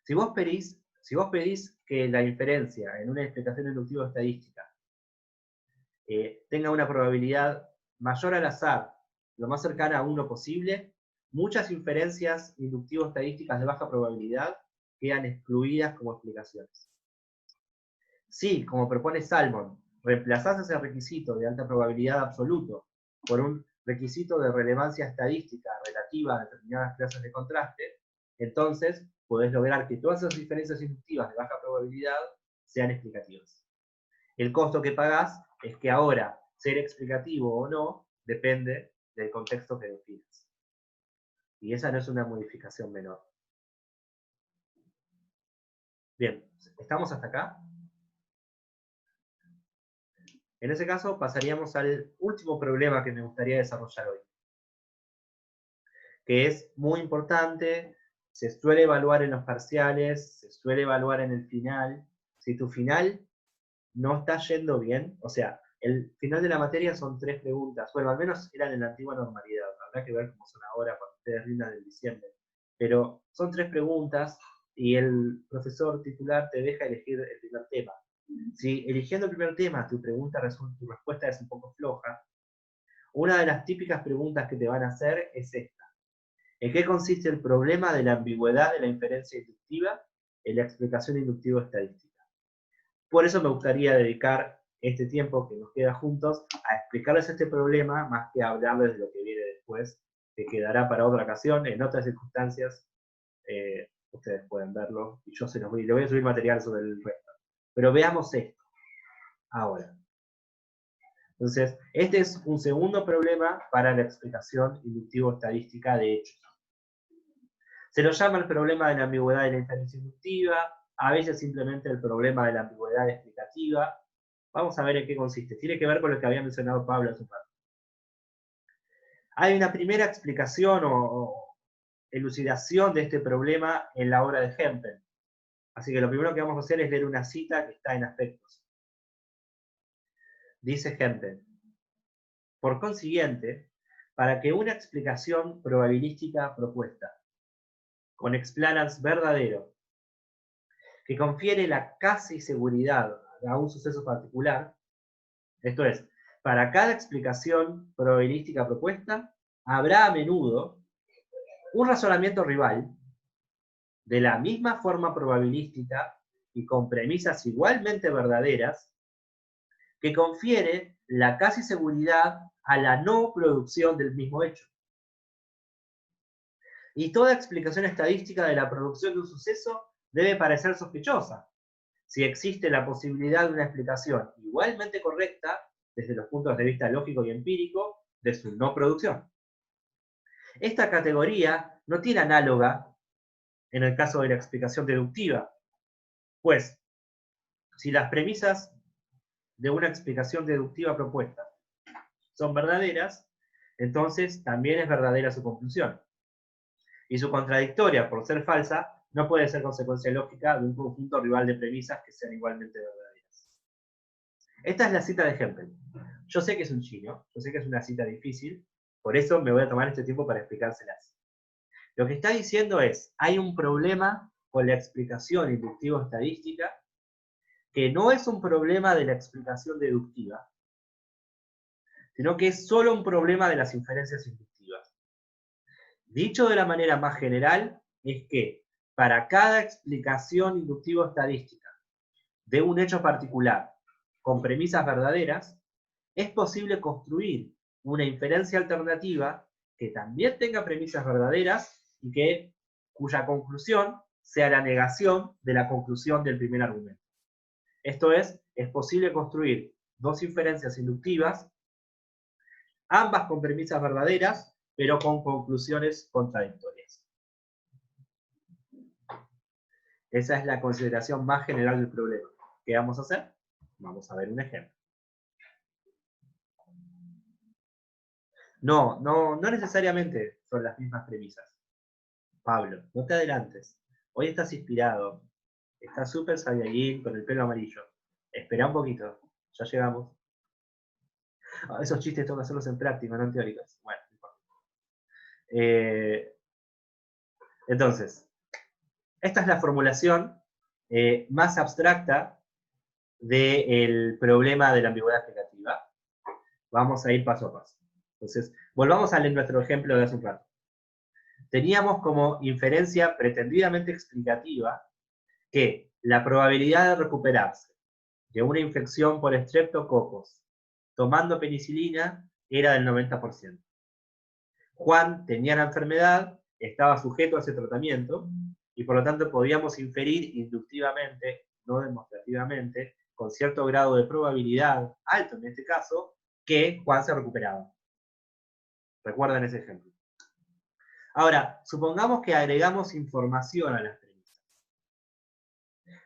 Si vos pedís que la inferencia en una explicación inductivo-estadística tenga una probabilidad mayor al azar, lo más cercana a 1 posible, muchas inferencias inductivo-estadísticas de baja probabilidad quedan excluidas como explicaciones. Si, como propone Salmon, reemplazás ese requisito de alta probabilidad absoluto por un requisito de relevancia estadística relativa a determinadas clases de contraste, entonces podés lograr que todas esas diferencias inductivas de baja probabilidad sean explicativas. El costo que pagás es que ahora ser explicativo o no depende del contexto que definas. Y esa no es una modificación menor. Bien, ¿estamos hasta acá? En ese caso pasaríamos al último problema que me gustaría desarrollar hoy, que es muy importante, se suele evaluar en los parciales, se suele evaluar en el final. Si tu final no está yendo bien, o sea, el final de la materia son 3 preguntas, bueno, al menos eran en la antigua normalidad, habrá que ver cómo son ahora cuando ustedes rindan en diciembre, pero son 3 preguntas y el profesor titular te deja elegir el primer tema. Si eligiendo el primer tema tu respuesta es un poco floja, una de las típicas preguntas que te van a hacer es esta. ¿En qué consiste el problema de la ambigüedad de la inferencia inductiva en la explicación inductivo-estadística? Por eso me gustaría dedicar este tiempo que nos queda juntos a explicarles este problema más que a hablarles de lo que viene después, que quedará para otra ocasión, en otras circunstancias. Ustedes pueden verlo y yo le voy a subir material sobre el resto. Pero veamos esto ahora. Entonces, este es un segundo problema para la explicación inductivo-estadística de hechos. Se lo llama el problema de la ambigüedad de la inferencia inductiva, a veces simplemente el problema de la ambigüedad explicativa. Vamos a ver en qué consiste. Tiene que ver con lo que había mencionado Pablo hace un rato. Hay una primera explicación o elucidación de este problema en la obra de Hempel. Así que lo primero que vamos a hacer es leer una cita que está en Aspectos. Dice Hempel: por consiguiente, para que una explicación probabilística propuesta con explanans verdadero, que confiere la casi seguridad a un suceso particular, esto es, para cada explicación probabilística propuesta, habrá a menudo un razonamiento rival de la misma forma probabilística y con premisas igualmente verdaderas, que confiere la casi seguridad a la no producción del mismo hecho. Y toda explicación estadística de la producción de un suceso debe parecer sospechosa, si existe la posibilidad de una explicación igualmente correcta, desde los puntos de vista lógico y empírico, de su no producción. Esta categoría no tiene análoga en el caso de la explicación deductiva, pues, si las premisas de una explicación deductiva propuesta son verdaderas, entonces también es verdadera su conclusión. Y su contradictoria, por ser falsa, no puede ser consecuencia lógica de un conjunto rival de premisas que sean igualmente verdaderas. Esta es la cita de Hempel. Yo sé que es un chino, yo sé que es una cita difícil, por eso me voy a tomar este tiempo para explicárselas. Lo que está diciendo es, hay un problema con la explicación inductivo-estadística, que no es un problema de la explicación deductiva, sino que es solo un problema de las inferencias inductivas. Dicho de la manera más general, es que para cada explicación inductivo-estadística de un hecho particular con premisas verdaderas, es posible construir una inferencia alternativa que también tenga premisas verdaderas y cuya conclusión sea la negación de la conclusión del primer argumento. Esto es posible construir dos inferencias inductivas, ambas con premisas verdaderas, pero con conclusiones contradictorias. Esa es la consideración más general del problema. ¿Qué vamos a hacer? Vamos a ver un ejemplo. No necesariamente son las mismas premisas. Pablo, no te adelantes. Hoy estás inspirado. Estás súper saiyajin con el pelo amarillo. Espera un poquito. Ya llegamos. Esos chistes tengo que hacerlos en práctica, no en teóricos. Bueno, no importa. Entonces, esta es la formulación más abstracta del problema de la ambigüedad explicativa. Vamos a ir paso a paso. Entonces, volvamos a nuestro ejemplo de hace un rato. Teníamos como inferencia pretendidamente explicativa que la probabilidad de recuperarse de una infección por estreptococos tomando penicilina era del 90%. Juan tenía la enfermedad, estaba sujeto a ese tratamiento, y por lo tanto podíamos inferir inductivamente, no demostrativamente, con cierto grado de probabilidad, alto en este caso, que Juan se recuperaba. ¿Recuerdan ese ejemplo? Ahora, supongamos que agregamos información a las premisas.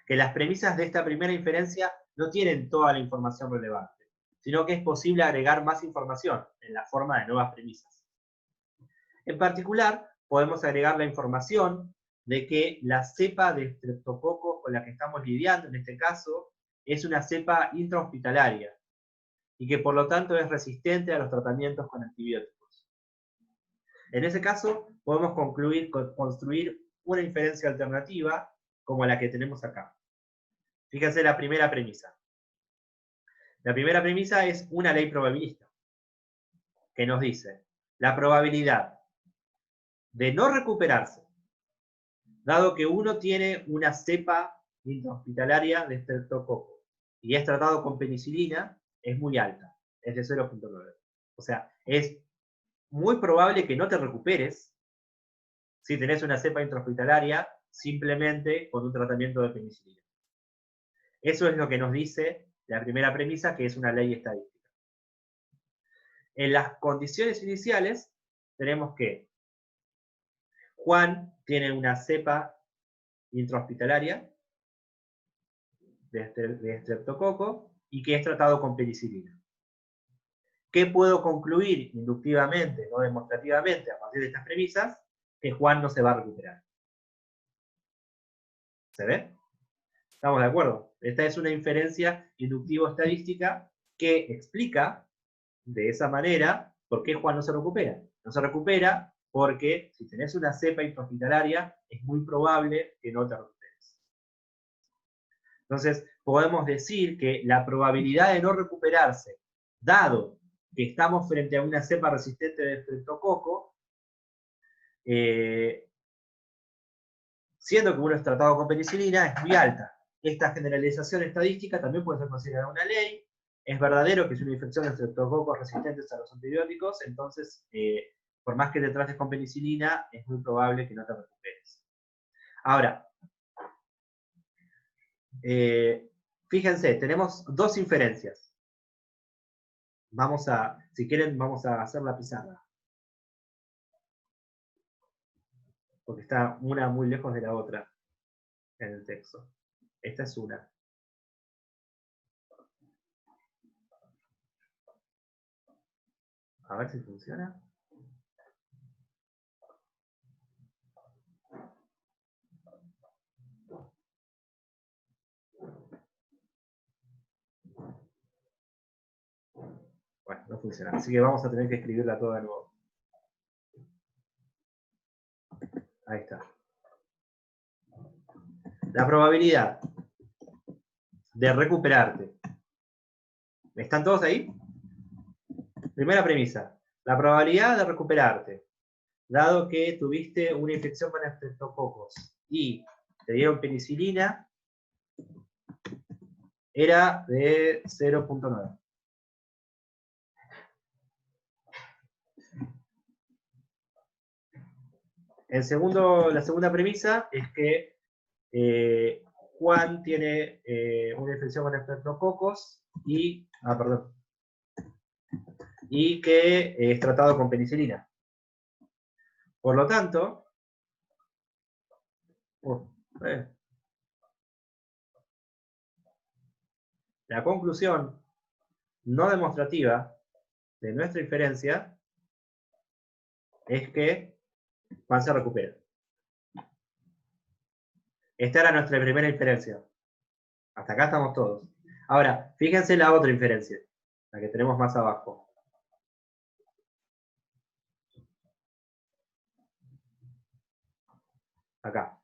Que las premisas de esta primera inferencia no tienen toda la información relevante, sino que es posible agregar más información en la forma de nuevas premisas. En particular, podemos agregar la información de que la cepa de estreptococos con la que estamos lidiando, en este caso, es una cepa intrahospitalaria y que por lo tanto es resistente a los tratamientos con antibióticos. En ese caso, podemos construir una inferencia alternativa como la que tenemos acá. Fíjense la primera premisa. La primera premisa es una ley probabilista, que nos dice, la probabilidad de no recuperarse, dado que uno tiene una cepa intrahospitalaria de estreptococo y es tratado con penicilina, es muy alta, es de 0.9. O sea, es muy probable que no te recuperes si tenés una cepa intrahospitalaria simplemente con un tratamiento de penicilina. Eso es lo que nos dice la primera premisa, que es una ley estadística. En las condiciones iniciales tenemos que Juan tiene una cepa intrahospitalaria de estreptococo y que es tratado con penicilina. ¿Qué puedo concluir inductivamente, no demostrativamente, a partir de estas premisas? Que Juan no se va a recuperar. ¿Se ve? ¿Estamos de acuerdo? Esta es una inferencia inductivo-estadística que explica de esa manera por qué Juan no se recupera. No se recupera porque si tenés una cepa intrahospitalaria es muy probable que no te recuperes. Entonces, podemos decir que la probabilidad de no recuperarse, dado que estamos frente a una cepa resistente de estreptococo, siendo que uno es tratado con penicilina, es muy alta. Esta generalización estadística también puede ser considerada una ley. Es verdadero que es una infección de estreptococos resistentes a los antibióticos, entonces, por más que te trates con penicilina, es muy probable que no te recuperes. Ahora, fíjense, tenemos dos inferencias. Si quieren, vamos a hacer la pizarra. Porque está una muy lejos de la otra en el texto. Esta es una. A ver si funciona. Bueno, no funciona. Así que vamos a tener que escribirla toda de nuevo. Ahí está. La probabilidad de recuperarte. ¿Están todos ahí? Primera premisa. La probabilidad de recuperarte, dado que tuviste una infección con estreptococos y te dieron penicilina, era de 0.9. La segunda premisa es que Juan tiene una infección con estreptococos y, y que es tratado con penicilina. Por lo tanto, la conclusión no demostrativa de nuestra inferencia es que Juan se recupera. Esta era nuestra primera inferencia. Hasta acá estamos todos. Ahora, fíjense la otra inferencia, la que tenemos más abajo. Acá.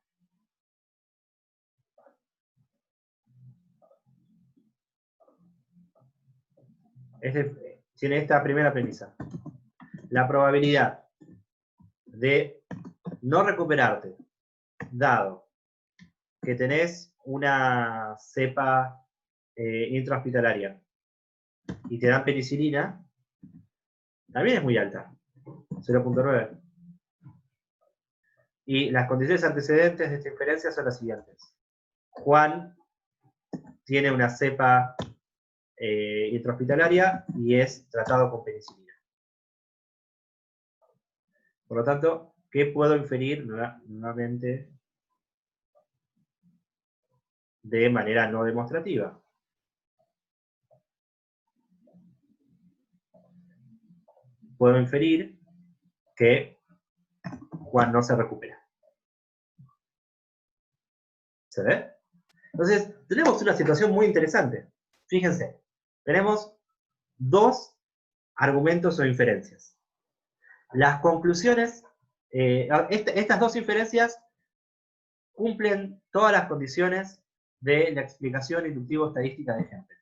Tiene esta primera premisa. La probabilidad de no recuperarte, dado que tenés una cepa intrahospitalaria y te dan penicilina, también es muy alta, 0.9. Y las condiciones antecedentes de esta inferencia son las siguientes. Juan tiene una cepa intrahospitalaria y es tratado con penicilina. Por lo tanto, ¿qué puedo inferir nuevamente de manera no demostrativa? Puedo inferir que Juan no se recupera. ¿Se ve? Entonces, tenemos una situación muy interesante. Fíjense, tenemos dos argumentos o inferencias. Las conclusiones, estas dos inferencias cumplen todas las condiciones de la explicación inductivo-estadística de Hempel.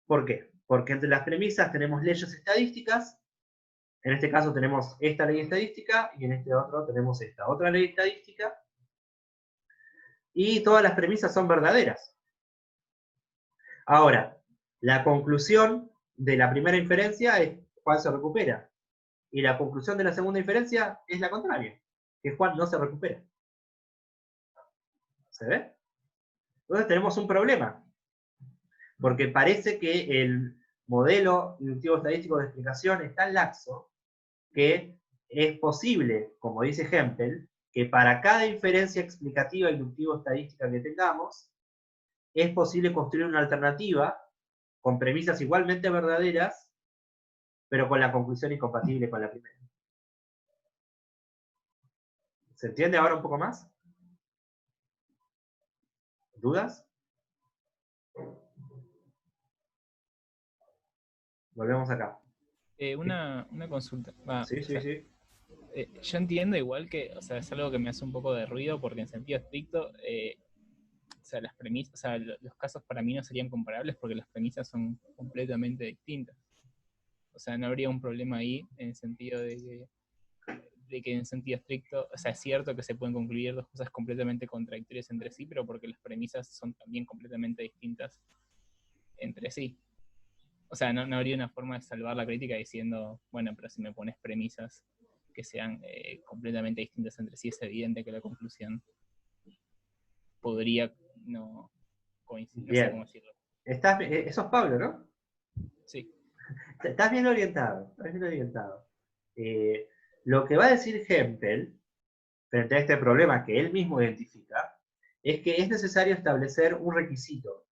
¿Por qué? Porque entre las premisas tenemos leyes estadísticas. En este caso tenemos esta ley estadística y en este otro tenemos esta otra ley estadística. Y todas las premisas son verdaderas. Ahora, la conclusión de la primera inferencia es Juan se recupera. Y la conclusión de la segunda inferencia es la contraria, que Juan no se recupera. ¿Se ve? Entonces tenemos un problema. Porque parece que el modelo inductivo estadístico de explicación es tan laxo que es posible, como dice Hempel, que para cada inferencia explicativa inductivo-estadística que tengamos, es posible construir una alternativa con premisas igualmente verdaderas, pero con la conclusión incompatible con la primera. ¿Se entiende ahora un poco más? ¿Dudas? Volvemos acá. Una consulta. Sí. Yo entiendo igual que, o sea, es algo que me hace un poco de ruido porque en sentido estricto, o sea, las premisas, o sea, los casos para mí no serían comparables porque las premisas son completamente distintas. O sea, no habría un problema ahí en el sentido de que en sentido estricto, o sea, es cierto que se pueden concluir dos cosas completamente contradictorias entre sí, pero porque las premisas son también completamente distintas entre sí. O sea, no habría una forma de salvar la crítica diciendo, bueno, pero si me pones premisas que sean completamente distintas entre sí, es evidente que la conclusión podría no coincidir. No sé cómo decirlo. Eso es Pablo, ¿no? Sí. Estás bien orientado. Lo que va a decir Hempel, frente a este problema que él mismo identifica, es que es necesario establecer un requisito.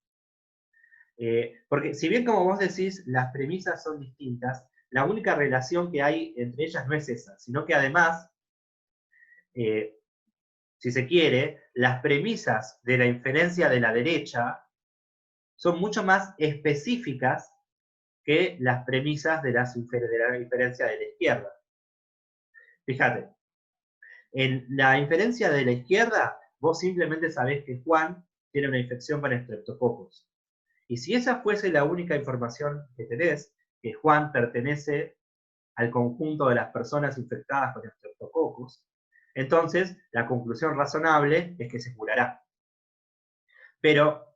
Porque si bien, como vos decís, las premisas son distintas, la única relación que hay entre ellas no es esa, sino que además, si se quiere, las premisas de la inferencia de la derecha son mucho más específicas que las premisas de la inferencia de la izquierda. Fíjate, en la inferencia de la izquierda, vos simplemente sabés que Juan tiene una infección con estreptococos. Y si esa fuese la única información que tenés, que Juan pertenece al conjunto de las personas infectadas con estreptococos, entonces la conclusión razonable es que se curará. Pero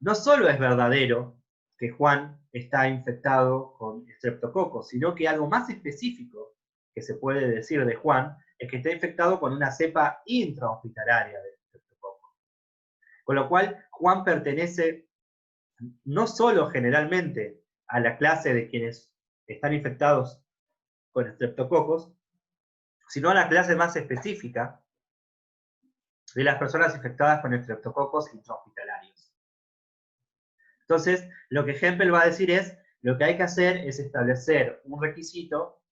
no solo es verdadero que Juan está infectado con estreptococos, sino que algo más específico que se puede decir de Juan es que está infectado con una cepa intrahospitalaria de estreptococo. Con lo cual, Juan pertenece no solo generalmente a la clase de quienes están infectados con estreptococos, sino a la clase más específica de las personas infectadas con estreptococos intrahospitalarios. Entonces, lo que Hempel va a decir es, lo que hay que hacer es establecer un requisito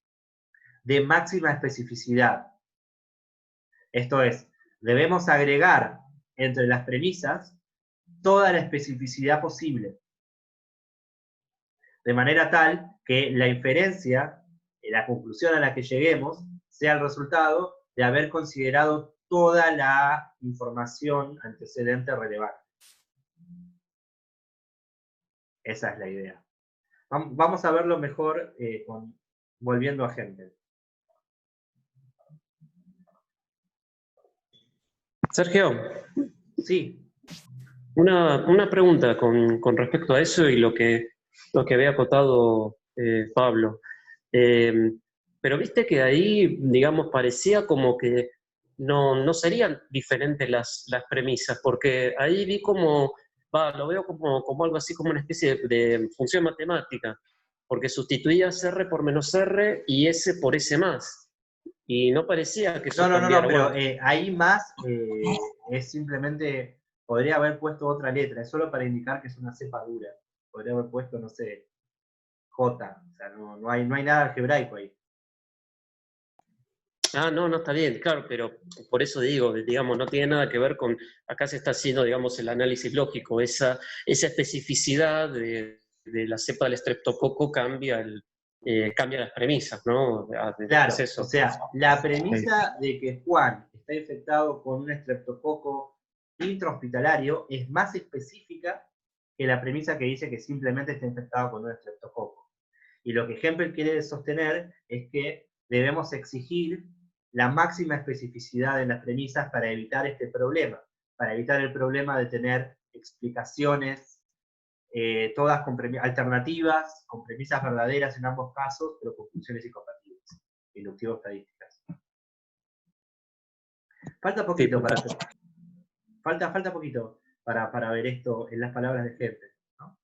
de máxima especificidad. Esto es, debemos agregar entre las premisas toda la especificidad posible, de manera tal que la inferencia, la conclusión a la que lleguemos, sea el resultado de haber considerado toda la información antecedente relevante. Esa es la idea. Vamos a verlo mejor volviendo a Hempel. Sergio, Sí. una pregunta con respecto a eso y lo que había acotado Pablo. Pero viste que ahí, digamos, parecía como que no serían diferentes las premisas, porque ahí vi como, lo veo como algo así como una especie de función matemática, porque sustituías R por menos R y S por S más. Y no parecía que eso cambiara. Pero ahí más es simplemente, podría haber puesto otra letra, es solo para indicar que es una cepa dura. Podría haber puesto, no sé, J, o sea, no hay nada algebraico ahí. No, está bien, claro, pero por eso digo, digamos, no tiene nada que ver con, acá se está haciendo, digamos, el análisis lógico, esa especificidad de la cepa del estreptococo cambia las premisas, ¿no? Claro, Es eso. o sea, la premisa de que Juan está infectado con un estreptococo intrahospitalario es más específica que la premisa que dice que simplemente está infectado con un estreptococo. Y lo que Hempel quiere sostener es que debemos exigir la máxima especificidad en las premisas para evitar este problema, para evitar el problema de tener explicaciones todas alternativas, con premisas verdaderas en ambos casos, pero con funciones incompatibles, inductivo-estadísticas. Falta poquito para hacer. Falta poquito para ver esto en las palabras de Hempel, ¿no?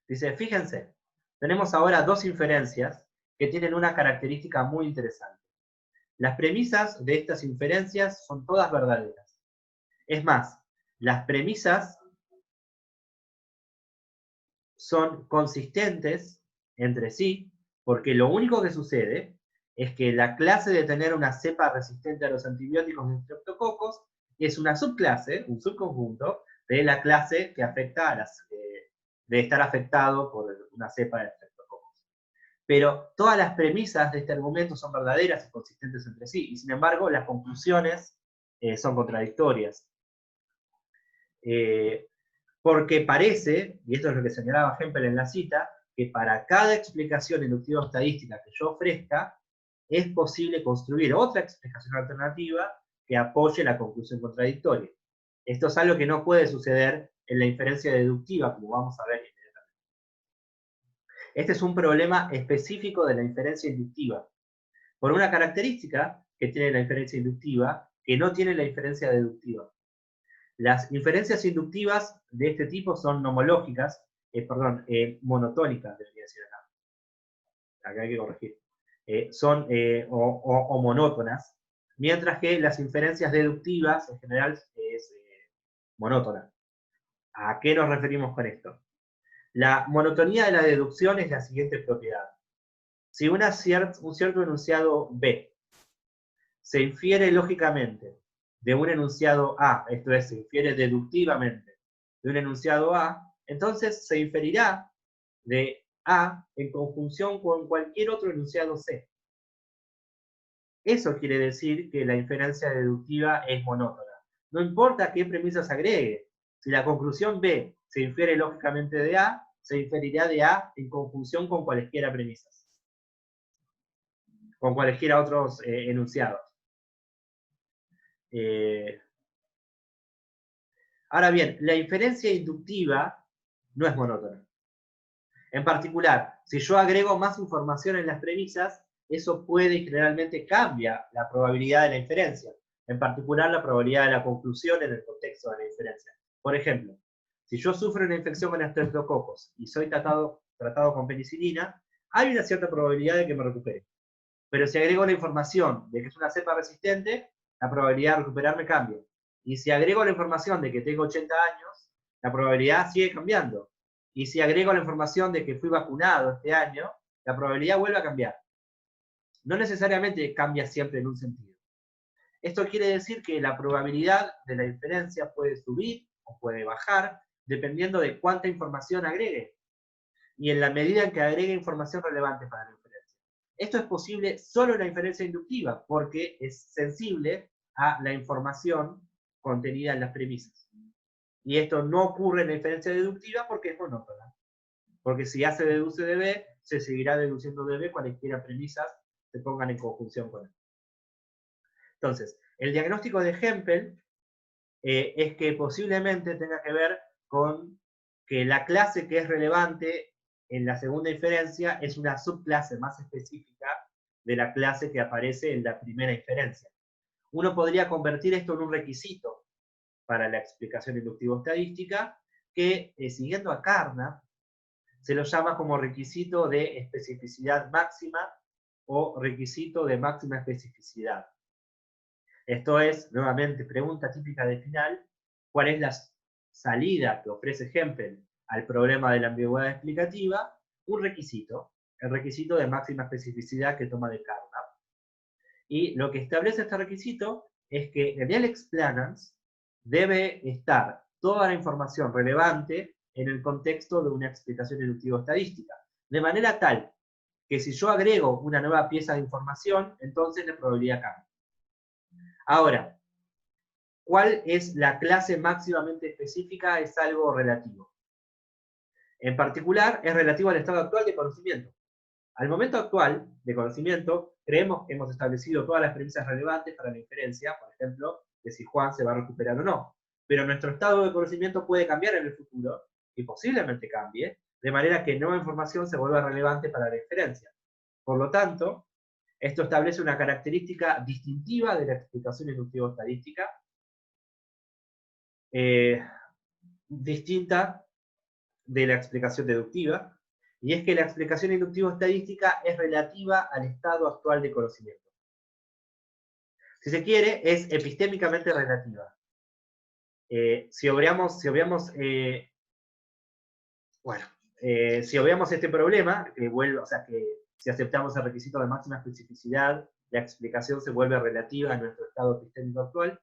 Dice, fíjense, tenemos ahora dos inferencias que tienen una característica muy interesante. Las premisas de estas inferencias son todas verdaderas. Es más, las premisas son consistentes entre sí, porque lo único que sucede es que la clase de tener una cepa resistente a los antibióticos de estreptococos es una subclase, un subconjunto, de la clase que afecta a de estar afectado por una cepa de estreptococos. Pero todas las premisas de este argumento son verdaderas y consistentes entre sí, y sin embargo las conclusiones son contradictorias. Porque parece, y esto es lo que señalaba Hempel en la cita, que para cada explicación inductivo-estadística que yo ofrezca, es posible construir otra explicación alternativa que apoye la conclusión contradictoria. Esto es algo que no puede suceder en la inferencia deductiva, como vamos a ver inmediatamente. Este es un problema específico de la inferencia inductiva, por una característica que tiene la inferencia inductiva que no tiene la inferencia deductiva. Las inferencias inductivas de este tipo son monotónicas, debería decir acá. Acá hay que corregir. Son monótonas, mientras que las inferencias deductivas en general es monótona. ¿A qué nos referimos con esto? La monotonía de la deducción es la siguiente propiedad. Si un cierto enunciado B se infiere lógicamente de un enunciado A, esto es, se infiere deductivamente de un enunciado A, entonces se inferirá de A en conjunción con cualquier otro enunciado C. Eso quiere decir que la inferencia deductiva es monótona. No importa qué premisas agregue. Si la conclusión B se infiere lógicamente de A, se inferirá de A en conjunción con cualesquiera premisas. Con cualesquiera otros enunciados. Ahora bien, la inferencia inductiva no es monótona. En particular, si yo agrego más información en las premisas, eso puede y generalmente cambia la probabilidad de la inferencia. En particular, la probabilidad de la conclusión en el contexto de la inferencia. Por ejemplo, si yo sufro una infección con estreptococos y soy tratado con penicilina, hay una cierta probabilidad de que me recupere. Pero si agrego la información de que es una cepa resistente, la probabilidad de recuperarme cambia. Y si agrego la información de que tengo 80 años, la probabilidad sigue cambiando. Y si agrego la información de que fui vacunado este año, la probabilidad vuelve a cambiar. No necesariamente cambia siempre en un sentido. Esto quiere decir que la probabilidad de la inferencia puede subir o puede bajar, dependiendo de cuánta información agregue. Y en la medida en que agregue información relevante para la inferencia. Esto es posible solo en la inferencia inductiva, porque es sensible a la información contenida en las premisas. Y esto no ocurre en la inferencia deductiva porque es monótona. Porque si A se deduce de B, se seguirá deduciendo de B cualesquiera premisas se pongan en conjunción con él. Entonces, el diagnóstico de Hempel es que posiblemente tenga que ver con que la clase que es relevante en la segunda inferencia es una subclase más específica de la clase que aparece en la primera inferencia. Uno podría convertir esto en un requisito para la explicación inductivo-estadística que, siguiendo a Carnap, se lo llama como requisito de especificidad máxima o requisito de máxima especificidad. Esto es, nuevamente, pregunta típica de final, ¿cuál es la salida que ofrece Hempel al problema de la ambigüedad explicativa? Un requisito, el requisito de máxima especificidad que toma de Carnap. Y lo que establece este requisito es que en el explanans debe estar toda la información relevante en el contexto de una explicación inductivo-estadística. De manera tal que si yo agrego una nueva pieza de información, entonces la probabilidad cambia. Ahora, ¿cuál es la clase máximamente específica? Es algo relativo. En particular, es relativo al estado actual de conocimiento. Al momento actual de conocimiento, creemos que hemos establecido todas las premisas relevantes para la inferencia, por ejemplo, de si Juan se va a recuperar o no. Pero nuestro estado de conocimiento puede cambiar en el futuro, y posiblemente cambie, de manera que nueva información se vuelva relevante para la inferencia. Por lo tanto, esto establece una característica distintiva de la explicación inductivo-estadística, distinta de la explicación deductiva, y es que la explicación inductivo-estadística es relativa al estado actual de conocimiento. Si se quiere, es epistémicamente relativa. Si obviamos este problema, o sea que si aceptamos el requisito de máxima especificidad, la explicación se vuelve relativa a nuestro estado epistémico actual.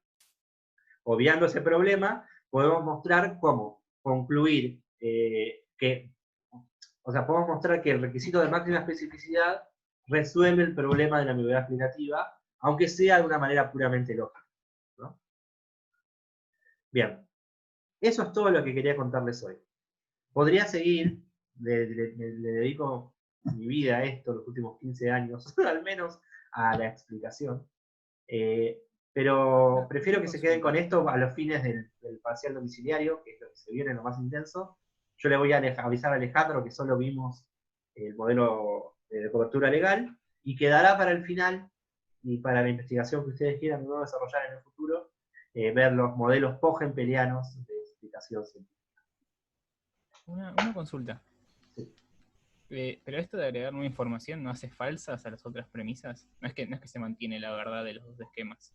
Obviando ese problema, podemos mostrar cómo concluir podemos mostrar que el requisito de máxima especificidad resuelve el problema de la ambigüedad explicativa, aunque sea de una manera puramente lógica, ¿no? Bien, eso es todo lo que quería contarles hoy. Podría seguir, le dedico mi vida a esto, los últimos 15 años, al menos, a la explicación. Pero prefiero que se queden con esto a los fines del parcial domiciliario, que es lo que se viene lo más intenso. Yo le voy a avisar a Alejandro que solo vimos el modelo de cobertura legal, y quedará para el final, y para la investigación que ustedes quieran desarrollar en el futuro, ver los modelos post-hempelianos de explicación científica. Una consulta. Sí. Pero esto de agregar nueva información no hace falsas a las otras premisas. No es que se mantiene la verdad de los dos esquemas.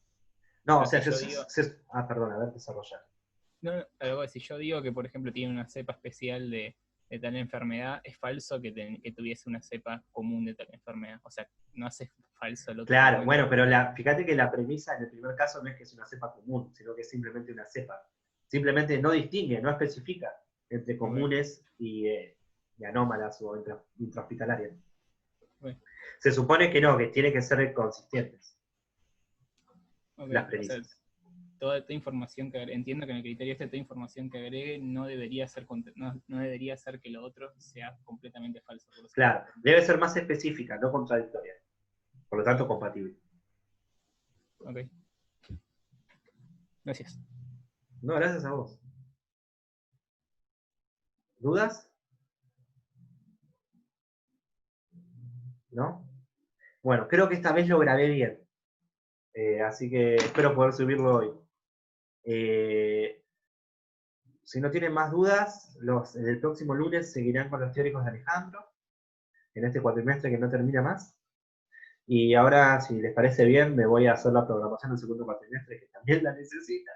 No, Pero o sea, perdón, a ver, desarrollar. No, si yo digo que, por ejemplo, tiene una cepa especial de tal enfermedad, es falso que tuviese una cepa común de tal enfermedad. O sea, no hace falso el otro. Claro, bueno, pero fíjate que la premisa en el primer caso no es que es una cepa común, sino que es simplemente una cepa. Simplemente no distingue, no especifica. entre comunes y anómalas o intrahospitalarias. Bueno. Se supone que no, que tienen que ser consistentes Ok, las o sea, premisas. toda esta información que entiendo que en el criterio toda información que agregue no debería ser no debería ser que lo otro sea completamente falso. Por Claro, debe ser más específica, no contradictoria. Por lo tanto, compatible. Ok. Gracias. No, gracias a vos. ¿Dudas? ¿No? Bueno, creo que esta vez lo grabé bien. Así que espero poder subirlo hoy. Si no tienen más dudas, el próximo lunes seguirán con los teóricos de Alejandro, en este cuatrimestre que no termina más. Y ahora, si les parece bien, me voy a hacer la programación del segundo cuatrimestre, que también la necesita.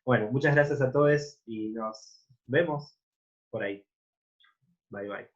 Bueno, muchas gracias a todos y nos vemos por ahí. Bye, bye.